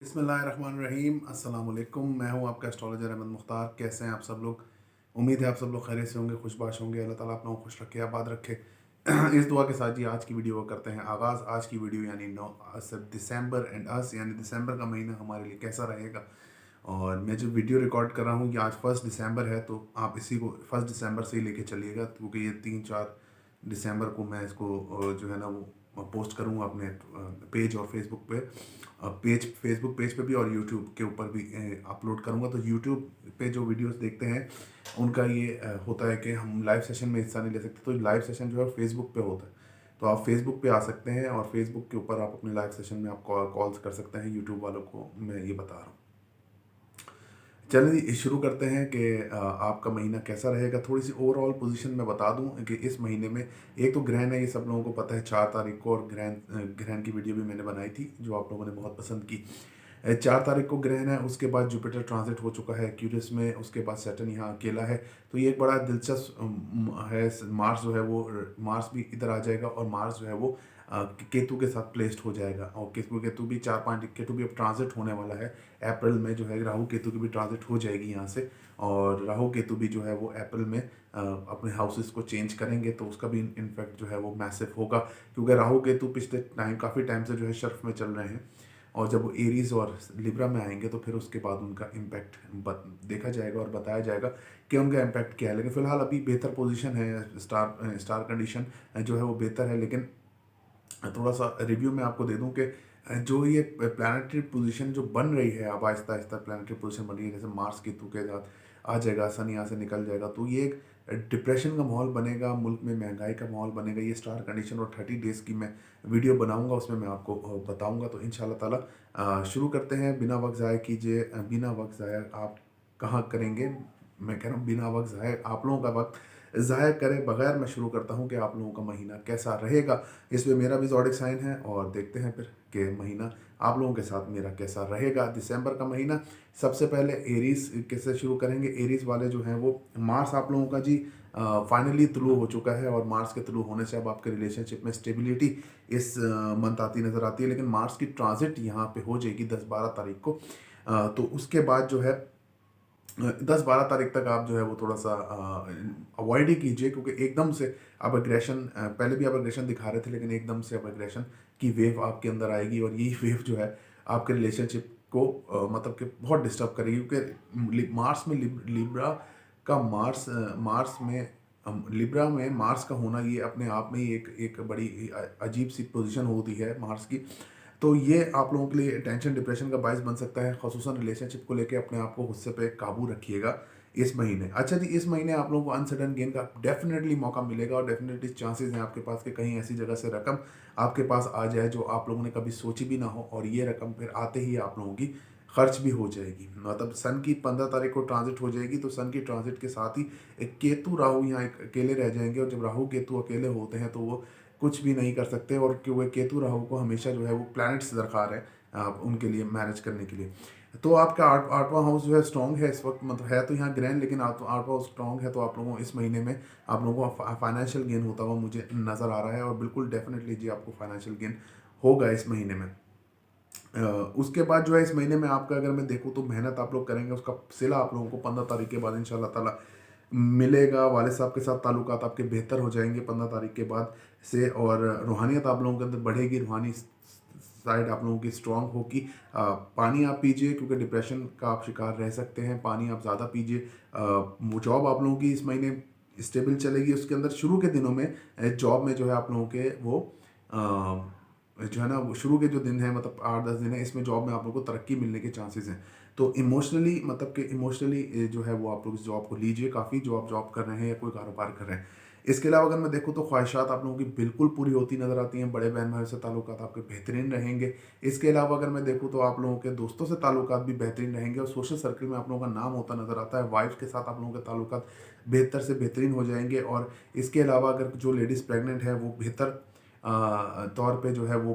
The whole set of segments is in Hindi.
बिस्मिल्लाहिर्रहमानिर्रहीम अस्सलाम वालेकुम। मैं हूं आपका एस्ट्रोलॉजर अहमद मुख्तार। कैसे हैं आप सब लोग? उम्मीद है आप सब लोग खैरियत से होंगे, खुशबाश होंगे। अल्लाह ताला आप लोगों को खुश रखे, आबाद रखे। इस दुआ के साथ जी आज की वीडियो को करते हैं आगाज़। आज की वीडियो यानी 9 दिसंबर एंड अस यानी दिसंबर का महीना हमारे लिए कैसा रहेगा। और मैं जो वीडियो रिकॉर्ड कर रहा हूँ ये आज 1 दिसंबर है, तो आप इसी को 1 दिसंबर से ही लेके चलिएगा, क्योंकि ये 3-4 दिसंबर को मैं इसको जो है ना वो पोस्ट करूँगा अपने पेज और फेसबुक पे। फेसबुक पेज पे भी और यूट्यूब के ऊपर भी अपलोड करूँगा। तो यूट्यूब पे जो वीडियोस देखते हैं उनका ये होता है कि हम लाइव सेशन में हिस्सा नहीं ले सकते, तो लाइव सेशन जो है फेसबुक पे होता है। तो आप फेसबुक पे आ सकते हैं और फेसबुक के ऊपर आप अपने लाइव सेशन में आप कॉल्स कर सकते हैं। यूट्यूब वालों को मैं ये बता रहा हूँ। चलिए जी शुरू करते हैं कि आपका महीना कैसा रहेगा। थोड़ी सी ओवरऑल पोजीशन मैं बता दूं कि इस महीने में एक तो ग्रहण है, ये सब लोगों को पता है 4 तारीख को, और ग्रहण ग्रहण की वीडियो भी मैंने बनाई थी जो आप लोगों ने बहुत पसंद की। 4 तारीख को ग्रहण है, उसके बाद जुपिटर ट्रांजिट हो चुका है एक्यूरियस में, उसके बाद सैटर्न यहाँ अकेला है। तो ये एक बड़ा दिलचस्प है। मार्स जो है वो मार्स भी इधर आ जाएगा, और मार्स जो है वो केतु के साथ प्लेस्ड हो जाएगा। और केतु केतु भी 4-5 केतु भी अब ट्रांजिट होने वाला है अप्रैल में, जो है राहु केतु की भी ट्रांजिट हो जाएगी यहाँ से। और राहु केतु भी जो है वो अप्रैल में अपने हाउसेस को चेंज करेंगे, तो उसका भी इन्फेक्ट जो है वो मैसिव होगा, क्योंकि राहु केतु पिछले काफ़ी टाइम से जो है शर्फ में चल रहे हैं। और जब वो एरीज और लिब्रा में आएंगे तो फिर उसके बाद उनका इम्पैक्ट देखा जाएगा और बताया जाएगा कि उनका इम्पैक्ट क्या है। लेकिन फिलहाल अभी बेहतर पोजीशन है, स्टार कंडीशन जो है वो बेहतर है। लेकिन थोड़ा सा रिव्यू में आपको दे दूं कि जो ये प्लानिटरी पोजीशन जो बन रही है, अब आहिस्ता आहिस्ता प्लानिटरी पोजीशन बन रही है, जैसे मार्स केतु के साथ आ जाएगा, सन यहाँ से निकल जाएगा, तो ये एक डिप्रेशन का माहौल बनेगा, मुल्क में महंगाई का माहौल बनेगा। ये स्टार कंडीशन और 30 डेज़ की मैं वीडियो बनाऊंगा, उसमें मैं आपको बताऊंगा। तो इंशाल्लाह ताला शुरू करते हैं। बिना वक्त ज़ाया कीजिए, बिना वक्त ज़ाया आप कहाँ करेंगे, मैं कह रहा हूँ बिना वक्त ज़ाया आप लोगों का वक्त ज़ाया करे बगैर मैं शुरू करता हूँ कि आप लोगों का महीना कैसा रहेगा। इसमें मेरा भी ज़ोडिक साइन है, और देखते हैं फिर कि महीना आप लोगों के साथ मेरा कैसा रहेगा। दिसंबर का महीना सबसे पहले एरीज कैसे शुरू करेंगे। एरीज वाले जो हैं वो मार्स आप लोगों का जी फाइनली तुलू हो चुका है, और मार्स के तुलू होने से अब आपके रिलेशनशिप में स्टेबिलिटी इस मंथ आती नज़र आती है। लेकिन मार्स की ट्रांजिट यहाँ पे हो जाएगी 10-12 तारीख को। तो उसके बाद जो है 10-12 तारीख तक आप जो है वो थोड़ा सा अवॉइड ही कीजिए, क्योंकि एकदम से अब एग्रेशन, पहले भी आप एग्रेशन दिखा रहे थे, लेकिन एकदम से अब एग्रेशन की वेव आपके अंदर आएगी, और यही वेव जो है आपके रिलेशनशिप को मतलब कि बहुत डिस्टर्ब करेगी। क्योंकि मार्स में लिब्रा का मार्स में लिब्रा में मार्स का होना ये अपने आप में ही एक एक बड़ी अजीब सी पोजीशन होती है मार्स की। तो ये आप लोगों के लिए टेंशन डिप्रेशन का बायस बन सकता है, ख़ुसूसन रिलेशनशिप को लेके अपने आप को गुस्से पे काबू रखिएगा इस महीने। अच्छा जी, इस महीने आप लोगों को अनसडन गेन का डेफिनेटली मौका मिलेगा, और डेफिनेटली चांसेस हैं आपके पास कि कहीं ऐसी जगह से रकम आपके पास आ जाए जो आप लोगों ने कभी सोची भी ना हो, और ये रकम फिर आते ही आप लोगों की खर्च भी हो जाएगी। मतलब सन की 15 तारीख को ट्रांजिट हो जाएगी, तो सन की ट्रांजिट के साथ ही एक केतु राहु यहाँ एक अकेले रह जाएंगे, और जब राहु केतु अकेले होते हैं तो वो कुछ भी नहीं कर सकते। और कि वो केतु राहु को हमेशा जो है वो प्लैनेट्स दरकार है उनके लिए मैनेज करने के लिए। तो आपका आठवां हाउस जो है स्ट्रॉन्ग है इस वक्त, मतलब है तो यहाँ ग्रहण, लेकिन आठवां हाउस स्ट्रॉन्ग है। तो आप लोगों इस महीने में आप लोगों को फाइनेंशियल गेन होता हुआ मुझे नज़र आ रहा है, और बिल्कुल डेफिनेटली जी आपको फाइनेंशियल गेन होगा इस महीने में। उसके बाद जो है इस महीने में आपका अगर मैं देखूँ तो मेहनत आप लोग करेंगे, उसका सिला आप लोगों को 15 तारीख के बाद इंशाल्लाह ताला मिलेगा। वाले साहब के साथ ताल्लुकात आपके बेहतर हो जाएंगे 15 तारीख के बाद से, और रूहानियत आप लोगों के अंदर बढ़ेगी, रूहानी साइड आप लोगों की स्ट्रांग होगी। पानी आप पीजिए, क्योंकि डिप्रेशन का आप शिकार रह सकते हैं। पानी आप ज़्यादा पीजिए। जॉब आप लोगों की इस महीने स्टेबल चलेगी। उसके अंदर शुरू के दिनों में जॉब में जो है आप लोगों के वो जो है ना वो शुरू के जो दिन है, मतलब 8-10 दिन है, इसमें जॉब में आप लोगों को तरक्की मिलने के चांसेस हैं। तो इमोशनली, मतलब कि इमोशनली जो है वो आप लोग इस जॉब को लीजिए, काफ़ी जो आप जॉब कर रहे हैं या कोई कारोबार कर रहे हैं। इसके अलावा अगर मैं देखूँ तो ख्वाहिशात आप लोगों की बिल्कुल पूरी होती नज़र आती हैं। बड़े बहन भाइयों से ताल्लुकात आपके बेहतरीन रहेंगे। इसके अलावा अगर मैं देखूँ तो आप लोगों के दोस्तों से ताल्लुकात भी बेहतरीन रहेंगे, और सोशल सर्कल में आप लोगों का नाम होता नज़र आता है। वाइफ के साथ आप लोगों के ताल्लुकात बेहतर से बेहतरीन हो जाएंगे। और इसके अलावा अगर जो लेडीज़ प्रेग्नेंट है वो बेहतर तौर पे जो है वो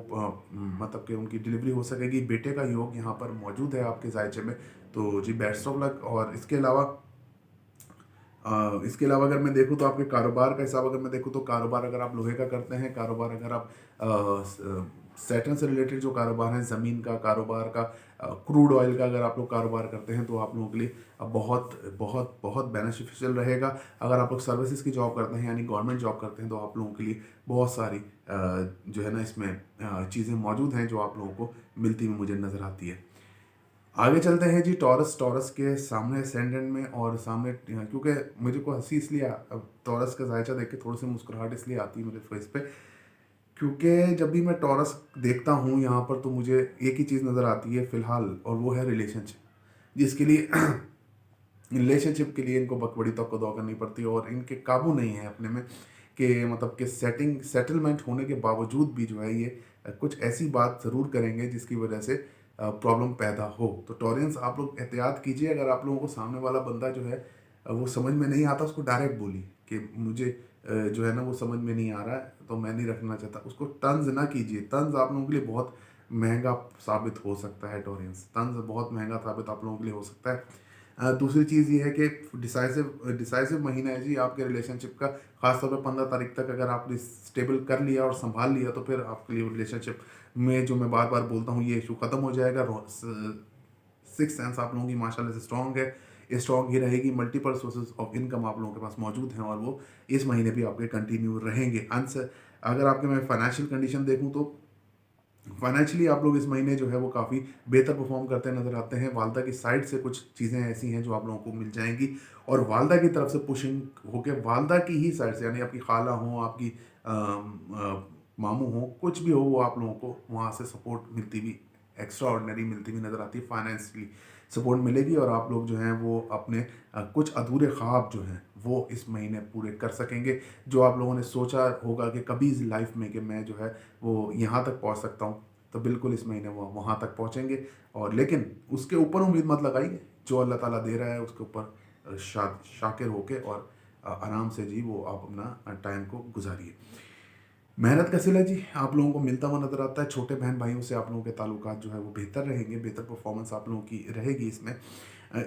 मतलब कि उनकी डिलीवरी हो सकेगी। बेटे का योग यहाँ पर मौजूद है आपके जायचे में। तो जी बेस्ट ऑफ लक। और इसके अलावा अगर मैं देखूँ तो आपके कारोबार का हिसाब अगर मैं देखूँ तो कारोबार अगर आप लोहे का करते हैं, कारोबार अगर आप सैटर्न से रिलेटेड जो कारोबार है, ज़मीन का कारोबार का, क्रूड ऑयल का अगर आप लोग कारोबार करते हैं तो आप लोगों के लिए बहुत बहुत बहुत बेनिफिशियल रहेगा। अगर आप लोग सर्विसेज की जॉब करते हैं यानी गवर्नमेंट जॉब करते हैं तो आप लोगों के लिए बहुत सारी जो है ना इसमें चीज़ें मौजूद हैं जो आप लोगों को मिलती हुई मुझे नज़र आती है। आगे चलते हैं जी, टॉरस। टॉरस के सामने असेंडेंट में और सामने, क्योंकि मुझे को हंसी इसलिए टॉरस का जायचा देख के थोड़ी सी मुस्कुराहट इसलिए आती है मेरे फेस पे, क्योंकि जब भी मैं टॉरस देखता हूँ यहाँ पर तो मुझे एक ही चीज़ नज़र आती है फ़िलहाल, और वो है रिलेशनशिप, जिसके लिए रिलेशनशिप के लिए इनको बड़ी तवक्को करनी पड़ती है और इनके काबू नहीं है अपने में कि मतलब कि सेटलमेंट होने के बावजूद भी जो है ये कुछ ऐसी बात ज़रूर करेंगे जिसकी वजह से प्रॉब्लम पैदा हो। तो टॉरियंस आप लोग एहतियात कीजिए, अगर आप लोगों को सामने वाला बंदा जो है वो समझ में नहीं आता, उसको डायरेक्ट बोलिए कि मुझे जो है ना वो समझ में नहीं आ रहा है तो मैं नहीं रखना चाहता। उसको तंज ना कीजिए, तंज आप लोगों के लिए बहुत महंगा साबित हो सकता है। टॉरियंस, तंज बहुत महंगा साबित आप लोगों के लिए हो सकता है। दूसरी चीज़ ये है कि डिसाइसिव महीना है जी आपके रिलेशनशिप का। खासतौर पर 15 तारीख तक अगर आपने स्टेबल कर लिया और संभाल लिया तो फिर आपके लिए रिलेशनशिप में, जो मैं बार बार बोलता हूँ, ये इशू ख़त्म हो जाएगा। सिक्स सेंस आप लोगों की माशाल्लाह से स्ट्रॉन्ग है, ये स्ट्रॉन्ग ही रहेगी। मल्टीपल सोर्सेज ऑफ इनकम आप लोगों के पास मौजूद हैं और वो इस महीने भी आपके कंटिन्यू रहेंगे। अंस अगर आपके मैं फाइनेंशियल कंडीशन देखूँ तो फाइनेंशियली आप लोग इस महीने जो है वो काफ़ी बेहतर परफॉर्म करते नज़र आते हैं। वालदा की साइड से कुछ चीज़ें ऐसी हैं जो आप लोगों को मिल जाएंगी और वालदा की तरफ से पुशिंग होके वालदा की ही साइड से, यानी आपकी खाला हो, आपकी मामू हो, कुछ भी हो, वो आप लोगों को वहाँ से सपोर्ट मिलती हुई, एक्स्ट्रा ऑर्डिनरी मिलती हुई नज़र आती है। फाइनेंशियली सपोर्ट मिलेगी और आप लोग जो हैं वो अपने कुछ अधूरे ख्वाब जो हैं वो इस महीने पूरे कर सकेंगे। जो आप लोगों ने सोचा होगा कि कभी इस लाइफ में कि मैं जो है वो यहाँ तक पहुँच सकता हूँ, तो बिल्कुल इस महीने वो वहाँ तक पहुँचेंगे। और लेकिन उसके ऊपर उम्मीद मत लगाइए, जो अल्लाह ताला दे रहा है उसके ऊपर शाकिर होके और आराम से जी वो आप अपना टाइम को गुजारिए। मेहनत का सिला जी आप लोगों को मिलता हुआ नज़र आता है। छोटे बहन भाइयों से आप लोगों के ताल्लुकात जो है वो बेहतर रहेंगे, बेहतर परफॉर्मेंस आप लोगों की रहेगी इसमें।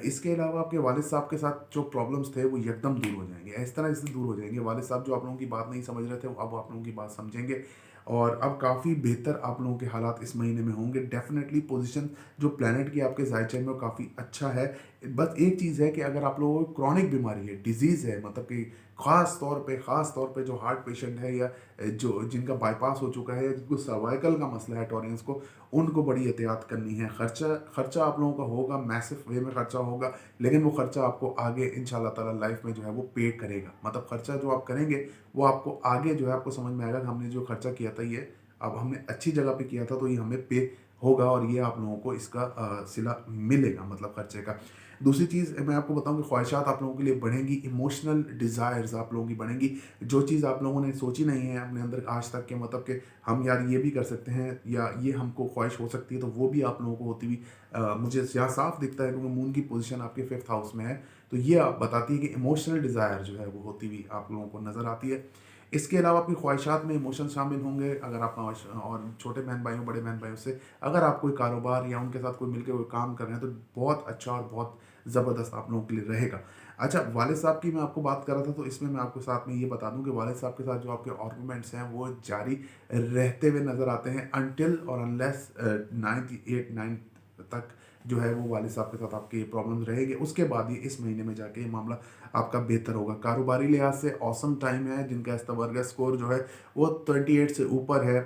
इसके अलावा आपके वालिद साहब के साथ जो प्रॉब्लम्स थे वो एकदम दूर हो जाएंगे, इस तरह से दूर हो जाएंगे। वालिद साहब जो आप लोगों की बात नहीं समझ रहे थे वो अब आप लोगों की बात समझेंगे और अब काफ़ी बेहतर आप लोगों के हालात इस महीने में होंगे। डेफिनेटली पोजीशन जो प्लैनेट की आपके जायचे में वो काफ़ी अच्छा है। बस एक चीज़ है कि अगर आप लोगों को क्रॉनिक बीमारी है, डिजीज़ है, मतलब कि ख़ास तौर पे जो हार्ट पेशेंट है या जो जिनका बाईपास हो चुका है या जिनको सर्वाइकल का मसला है, टॉरियंस को, उनको बड़ी एहतियात करनी है। खर्चा आप लोगों का होगा, मैसिव वे में खर्चा होगा, लेकिन वो खर्चा आपको आगे इंशाल्लाह ताला लाइफ में जो है वो पे करेगा। मतलब खर्चा जो आप करेंगे वो आपको आगे जो है आपको समझ में आएगा कि हमने जो खर्चा किया था ये अब हमने अच्छी जगह पे किया था तो ये हमें पे होगा और ये आप लोगों को इसका सिला मिलेगा, मतलब खर्चे का। दूसरी चीज़ मैं आपको बताऊं कि ख्वाहिशात आप लोगों के लिए बढ़ेंगी, इमोशनल डिज़ायर्स आप लोगों की बढ़ेंगी। जो चीज़ आप लोगों ने सोची नहीं है अपने अंदर आज तक के, मतलब कि हम यार ये भी कर सकते हैं या ये हमको ख्वाहिश हो सकती है, तो वो भी आप लोगों को होती हुई मुझे यहाँ साफ दिखता है क्योंकि मून की पोजीशन आपके 5th हाउस में है। तो ये आप बताती है कि इमोशनल डिज़ायर जो है वो होती हुई आप लोगों को नज़र आती है। इसके अलावा आपकी ख्वाहिशात में इमोशन शामिल होंगे। अगर आप और छोटे बहन भाइयों, बड़े बहन भाइयों से अगर आप कोई कारोबार या उनके साथ कोई मिलकर कोई काम कर रहे हैं तो बहुत अच्छा और बहुत ज़बरदस्त आप लोगों के लिए रहेगा। अच्छा, वालिद साहब की मैं आपको बात कर रहा था तो इसमें मैं आपको साथ में ये बता दूं कि वालिद साहब के साथ जो आपके आर्गूमेंट्स हैं वो जारी रहते हुए नज़र आते हैं अनटिल और अनलेस 9th तक जो है वो वालिद साहब के साथ आपके प्रॉब्लम्स रहेंगे। उसके बाद ही इस महीने में जाके ये मामला आपका बेहतर होगा। कारोबारी लिहाज से औसम टाइम है। जिनका एस्तवर्गा स्कोर जो है वो 28 से ऊपर है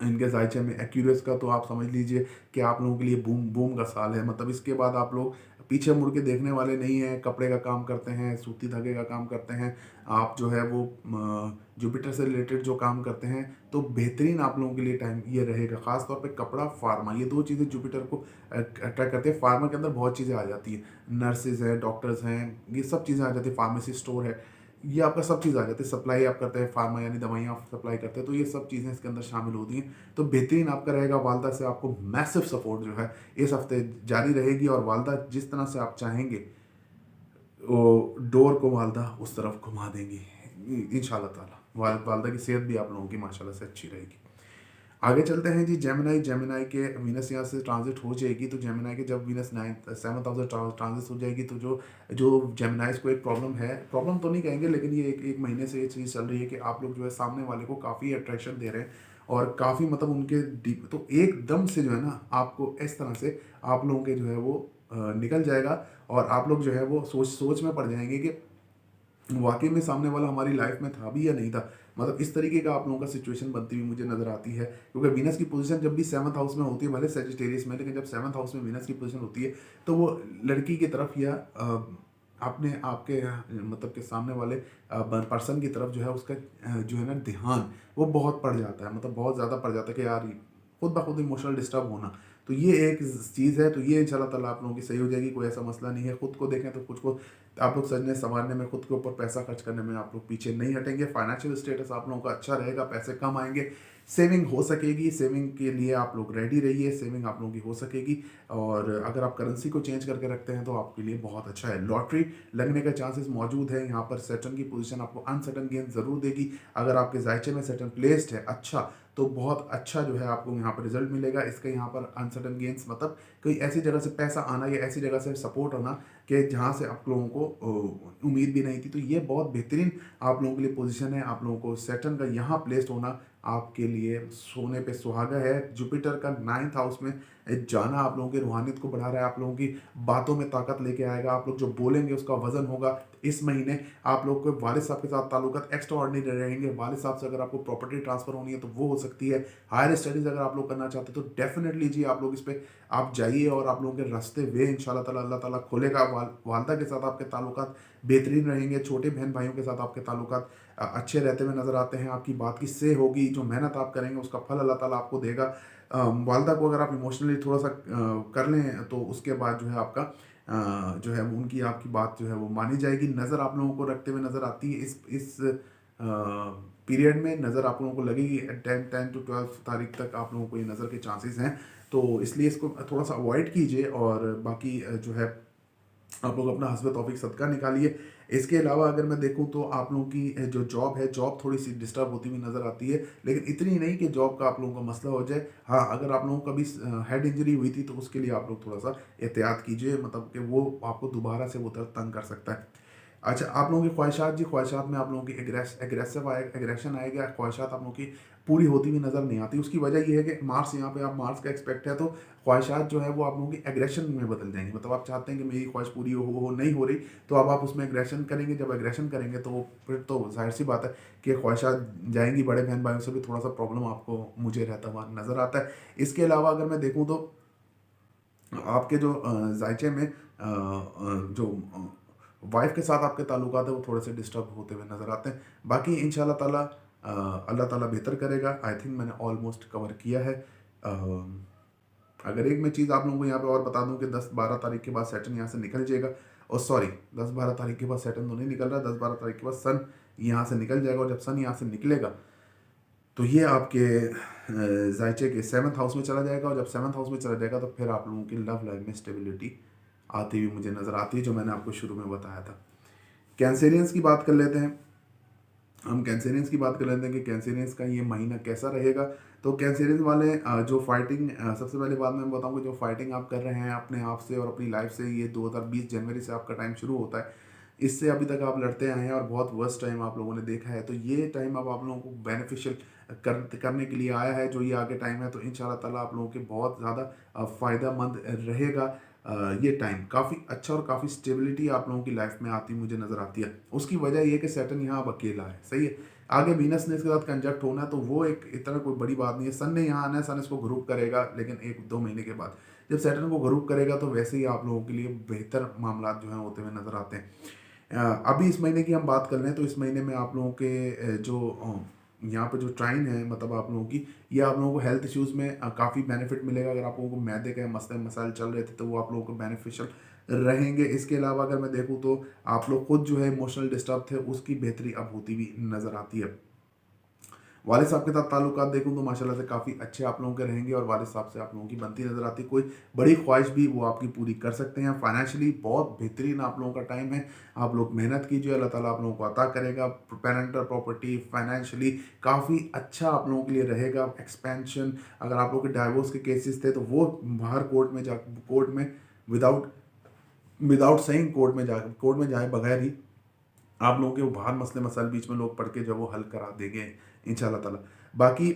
इनके जायचे में। एक्यूरेस का तो आप समझ लीजिए कि आप लोगों के लिए बूम बूम का साल है। मतलब इसके बाद आप लोग पीछे मुड़ के देखने वाले नहीं हैं। कपड़े का काम करते हैं, सूती धागे का काम करते हैं, आप जो है वो जुपिटर से रिलेटेड जो काम करते हैं, तो बेहतरीन आप लोगों के लिए टाइम ये रहेगा। ख़ास तौर पे कपड़ा, फार्मा, ये दो चीज़ें जुपिटर को अट्रैक्ट करती है। फार्मा के अंदर बहुत चीज़ें आ जाती हैं, नर्सेज हैं, डॉक्टर्स हैं, ये सब चीज़ें आ जाती है। फार्मेसी स्टोर है, ये आपका सब चीज़ आ जाती है। सप्लाई आप करते हैं, फार्मा यानी दवाइयाँ आप सप्लाई करते हैं, तो ये सब चीज़ें इसके अंदर शामिल होती हैं। तो बेहतरीन आपका रहेगा। वालदा से आपको मैसिव सपोर्ट जो है इस हफ्ते जारी रहेगी और वालदा जिस तरह से आप चाहेंगे वो डोर को वालदा उस तरफ घुमा देंगी इंशाल्लाह ताला। वालदा की सेहत भी आप लोगों की माशाल्लाह से अच्छी रहेगी। आगे चलते हैं जी, जेमिनाई। जेमिनाई के वीनस यहाँ से ट्रांजिट हो जाएगी, तो जेमिनाई के जब वीनस 7th हाउस से ट्रांजिट हो जाएगी तो जो जेमिनाइज को एक प्रॉब्लम है, प्रॉब्लम तो नहीं कहेंगे लेकिन ये एक महीने से ये चीज़ चल रही है कि आप लोग जो है सामने वाले को काफ़ी अट्रैक्शन दे रहे हैं और काफ़ी मतलब उनके डीप, तो एकदम से जो है ना आपको इस तरह से आप लोगों के जो है वो निकल जाएगा और आप लोग जो है वो सोच सोच में पड़ जाएंगे कि वाकई में सामने वाला हमारी लाइफ में था भी या नहीं था। मतलब इस तरीके का आप लोगों का सिचुएशन बनती हुई मुझे नजर आती है, क्योंकि वीनस की पोजीशन जब भी सेवंथ हाउस में होती है, भले सेजिटेरियस में, लेकिन जब सेवंथ हाउस में वीनस की पोजीशन होती है तो वो लड़की की तरफ या अपने आपके मतलब के सामने वाले पर्सन की तरफ जो है उसका जो है ना ध्यान वो बहुत पड़ जाता है, मतलब बहुत ज़्यादा पड़ जाता है कि यार खुद ब खुद इमोशनल डिस्टर्ब होना। तो ये एक चीज़ है, तो ये इंशाल्लाह ताला आप लोगों की सही हो जाएगी, कोई ऐसा मसला नहीं है। खुद को देखें तो खुद को आप लोग सजने संवारने में, खुद के ऊपर पैसा खर्च करने में आप लोग पीछे नहीं हटेंगे। फाइनेंशियल स्टेटस आप लोगों का अच्छा रहेगा, पैसे कम आएंगे, सेविंग हो सकेगी, सेविंग के लिए आप लोग रेडी रहिए, सेविंग आप लोगों की हो सकेगी। और अगर आप करेंसी को चेंज करके रखते हैं तो आपके लिए बहुत अच्छा है। लॉटरी लगने का चांसेस मौजूद है। यहाँ पर सैटर्न की पोजीशन आपको अनसर्टन गेन जरूर देगी। अगर आपके जायचे में सैटर्न प्लेस्ड है अच्छा, तो बहुत अच्छा जो है आपको यहाँ पर रिजल्ट मिलेगा। इसका यहाँ पर अनसर्टन गेन्स मतलब कोई ऐसी जगह से पैसा आना या ऐसी जगह से सपोर्ट होना कि जहाँ से आप लोगों को उम्मीद भी नहीं थी, तो ये बहुत बेहतरीन आप लोगों के लिए पोजीशन है। आप लोगों को सैटर्न का यहाँ प्लेस्ड होना आपके लिए सोने पे सुहागा है। जुपिटर का 9th हाउस में जाना आप लोगों की रूहानियत को बढ़ा रहा है, आप लोगों की बातों में ताकत लेके आएगा। आप लोग जो बोलेंगे उसका वजन होगा। इस महीने आप लोग को वालिद साहब के साथ ताल्लुकात एक्स्ट्रा ऑर्डिनरी रहेंगे। वालिद साहब से अगर आपको प्रॉपर्टी ट्रांसफर होनी है तो वो हो सकती है। हायर स्टडीज़ अगर आप लोग करना चाहते हैं तो डेफिनेटली जी आप लोग इस पर आप जाइए और आप लोगों के रास्ते वे इंशाल्लाह ताला अल्लाह ताला खोलेगा। वालदा के साथ आपके ताल्लुकात बेहतरीन रहेंगे। छोटे बहन भाइयों के साथ आपके ताल्लुकात अच्छे रहते हुए नजर आते हैं। आपकी बात की से होगी, जो मेहनत आप करेंगे उसका फल अल्लाह ताला आपको देगा। वालदा को अगर आप इमोशनली थोड़ा सा कर लें तो उसके बाद जो है आपका जो है उनकी आपकी बात जो है वो मानी जाएगी। नज़र आप लोगों को रखते हुए नज़र आती है इस पीरियड में। नज़र आप लोगों को लगेगी 10 to 12 तारीख तक आप लोगों को ये नज़र के चांसेस हैं, तो इसलिए इसको थोड़ा सा अवॉइड कीजिए। और बाकी जो है आप लोग अपना हस्बे तौफीक सदका निकालिए। इसके अलावा अगर मैं देखूं तो आप लोगों की जो जॉब है, जॉब थोड़ी सी डिस्टर्ब होती हुई नज़र आती है, लेकिन इतनी नहीं कि जॉब का आप लोगों का मसला हो जाए। हाँ, अगर आप लोगों को कभी हेड इंजरी हुई थी तो उसके लिए आप लोग थोड़ा सा एहतियात कीजिए, मतलब कि वो आपको दोबारा से वो दर्द तंग कर सकता है। अच्छा, आप लोगों की ख्वाहिशात जी, ख्वाहिशात में आप लोगों की एग्रेशन आएगा। ख्वाहिशात आप लोगों की पूरी होती हुई नज़र नहीं आती। उसकी वजह यह है कि मार्स यहाँ पे आप मार्स का एक्सपेक्ट है, तो ख्वाहिशात जो है वो आप लोगों की एग्रेशन में बदल जाएंगी। मतलब आप चाहते हैं कि मेरी ख्वाहिश पूरी हो नहीं हो रही, तो अब आप उसमें एग्रेशन करेंगे। जब एग्रेशन करेंगे तो फिर तो जाहिर सी बात है कि ख्वाहिशात जाएंगी। बड़े बहन भाइयों से भी थोड़ा सा प्रॉब्लम आपको मुझे रहता हुआ नज़र आता है। इसके अलावा अगर मैं देखूँ तो आपके जो जायचे में जो वाइफ के साथ आपके ताल्लुकात है वो थोड़े से डिस्टर्ब होते हुए नज़र आते हैं। बाकी इंशाल्लाह ताला अल्लाह ताला बेहतर करेगा। आई थिंक मैंने ऑलमोस्ट कवर किया है। अगर एक मैं चीज़ आप लोगों को यहाँ पे और बता दूं कि 10-12 तारीख के बाद सैटर्न यहाँ से निकल जाएगा। और सॉरी, 10-12 तारीख के बाद सैटर्न तो नहीं निकल रहा, 10-12 तारीख के बाद सन यहाँ से निकल जाएगा। और जब सन यहाँ से निकलेगा तो ये आपके जायचे के 7th हाउस में चला जाएगा। और जब 7th हाउस में चला जाएगा तो फिर आप लोगों की लव लाइफ में स्टेबिलिटी आती हुई मुझे नज़र आती है, जो मैंने आपको शुरू में बताया था। कैंसेरियंस की बात कर लेते हैं। हम कैंसेरियंस की बात कर लेते हैं कि कैंसेरियंस का ये महीना कैसा रहेगा। तो कैंसेरियंस वाले जो फाइटिंग, सबसे पहले बात मैं बताऊंगा, जो फाइटिंग आप कर रहे हैं अपने आप से और अपनी लाइफ से, ये 2020 जनवरी से आपका टाइम शुरू होता है। इससे अभी तक आप लड़ते आए हैं और बहुत वर्स्ट टाइम आप लोगों ने देखा है। तो ये टाइम अब आप लोगों को बेनिफिशियल करने के लिए आया है। जो ये आगे टाइम है तो इंशाल्लाह ताला आप लोगों के बहुत ज़्यादा फ़ायदेमंद रहेगा। ये टाइम काफ़ी अच्छा और काफ़ी स्टेबिलिटी आप लोगों की लाइफ में आती मुझे नज़र आती है। उसकी वजह ये है कि सैटर्न यहाँ अब अकेला है, सही है। आगे वीनस ने इसके साथ कंजक्ट होना है, तो वो एक इतना कोई बड़ी बात नहीं है। सन ने यहाँ आना है, सन इसको ग्रुप करेगा, लेकिन 1-2 महीने के बाद जब सैटर्न को ग्रुप करेगा तो वैसे ही आप लोगों के लिए बेहतर मामला जो हैं होते हुए नज़र आते हैं। अभी इस महीने की हम बात कर रहे हैं तो इस महीने में आप लोगों के जो यहाँ पे जो ट्राइन है, मतलब आप लोगों की, ये आप लोगों को हेल्थ इश्यूज़ में काफ़ी बेनिफिट मिलेगा। अगर आप लोगों को मैदे के मसले मसाइल चल रहे थे तो वो आप लोगों को बेनिफिशियल रहेंगे। इसके अलावा अगर मैं देखूँ तो आप लोग खुद जो है इमोशनल डिस्टर्ब थे, उसकी बेहतरी अब होती हुई नज़र आती है। वालिद साहब के साथ ताल्लुकात देखूँ तो माशाल्लाह से काफ़ी अच्छे आप लोगों के रहेंगे और वालिद साहब से आप लोगों की बनती नज़र आती है। कोई बड़ी ख्वाहिश भी वो आपकी पूरी कर सकते हैं। फाइनेंशियली बहुत बेहतरीन आप लोगों का टाइम है। आप लोग मेहनत कीजिए, अल्लाह ताला आप लोगों को अता करेगा। पेरेंटल प्रॉपर्टी फाइनेंशियली काफ़ी अच्छा आप लोगों के लिए रहेगा। एक्सपेंशन, अगर आप लोग के डाइवोर्स के केसेस थे तो वो बाहर कोर्ट में विदाउट विदाउट सेइंग कोर्ट में जाए बगैर ही आप लोगों के वो बाहर मसले मसाइल बीच में लोग पढ़ के जब वो हल करा देंगे इंशाल्लाह ताला। बाकी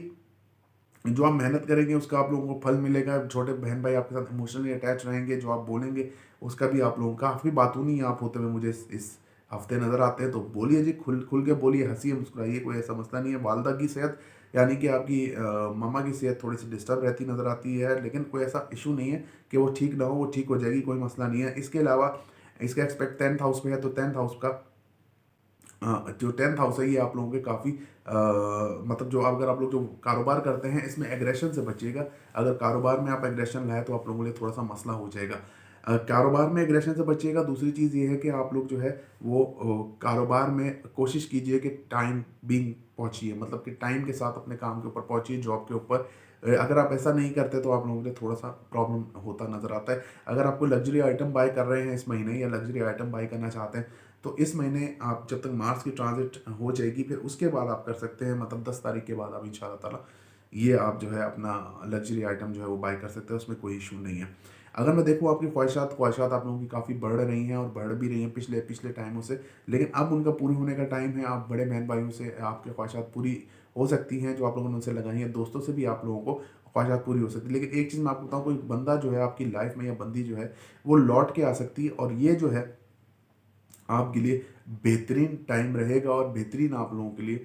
जो आप मेहनत करेंगे उसका आप लोगों को फल मिलेगा। छोटे बहन भाई आपके साथ इमोशनली अटैच रहेंगे, जो आप बोलेंगे उसका भी आप लोगों का। काफ़ी बातूनी आप होते हुए मुझे इस हफ्ते नज़र आते हैं, तो बोलिए जी, खुल खुल के बोलिए, हंसिए मुस्कुराइए, कोई ऐसा मसला नहीं है। वालदा की सेहत यानी कि आपकी मम्मा की सेहत थोड़ी सी डिस्टर्ब रहती नज़र आती है, लेकिन कोई ऐसा इशू नहीं है कि वो ठीक ना हो, वो ठीक हो जाएगी, कोई मसला नहीं है। इसके अलावा इसका एक्सपेक्ट 10th हाउस में है, तो 10th हाउस का जो 10th हाउस है ये आप लोगों के काफ़ी मतलब जो अगर आप लोग जो कारोबार करते हैं इसमें एग्रेशन से बचिएगा। अगर कारोबार में आप एग्रेशन लाए तो आप लोगों के लिए थोड़ा सा मसला हो जाएगा। कारोबार में एग्रेशन से बचिएगा। दूसरी चीज़ ये है कि आप लोग जो है वो कारोबार में कोशिश कीजिए कि टाइम बीइंग पहुंचिए, मतलब कि टाइम के साथ अपने काम के ऊपर पहुंचिए, जॉब के ऊपर। अगर आप ऐसा नहीं करते तो आप लोगों के लिए थोड़ा सा प्रॉब्लम होता नज़र आता है। अगर आपको लग्जरी आइटम बाय कर रहे हैं इस महीने, या लग्जरी आइटम बाय करना चाहते हैं, तो इस महीने आप जब तक मार्स की ट्रांजिट हो जाएगी फिर उसके बाद आप कर सकते हैं, मतलब 10 तारीख के बाद आप इंशाल्लाह ताला ये आप जो है अपना लग्जरी आइटम जो है वो बाय कर सकते हैं, उसमें कोई इशू नहीं है। अगर मैं देखूँ आपकी ख्वाहिशात आप लोगों की काफ़ी बढ़ रही हैं और बढ़ भी रही हैं पिछले पिछले टाइमों से, लेकिन अब उनका पूरी होने का टाइम है। आप बड़े बहन भाइयों से आपकी ख्वाहिशात पूरी हो सकती हैं जो आप लोगों ने उनसे लगाई हैं, दोस्तों से भी आप लोगों को ख्वाहिशात पूरी हो सकती है। लेकिन एक चीज़ मैं आपको बताऊँ, कोई बंदा जो है आपकी लाइफ में या बंदी जो है वो लौट के आ सकती है, और ये जो है आपके लिए बेहतरीन टाइम रहेगा और बेहतरीन आप लोगों के लिए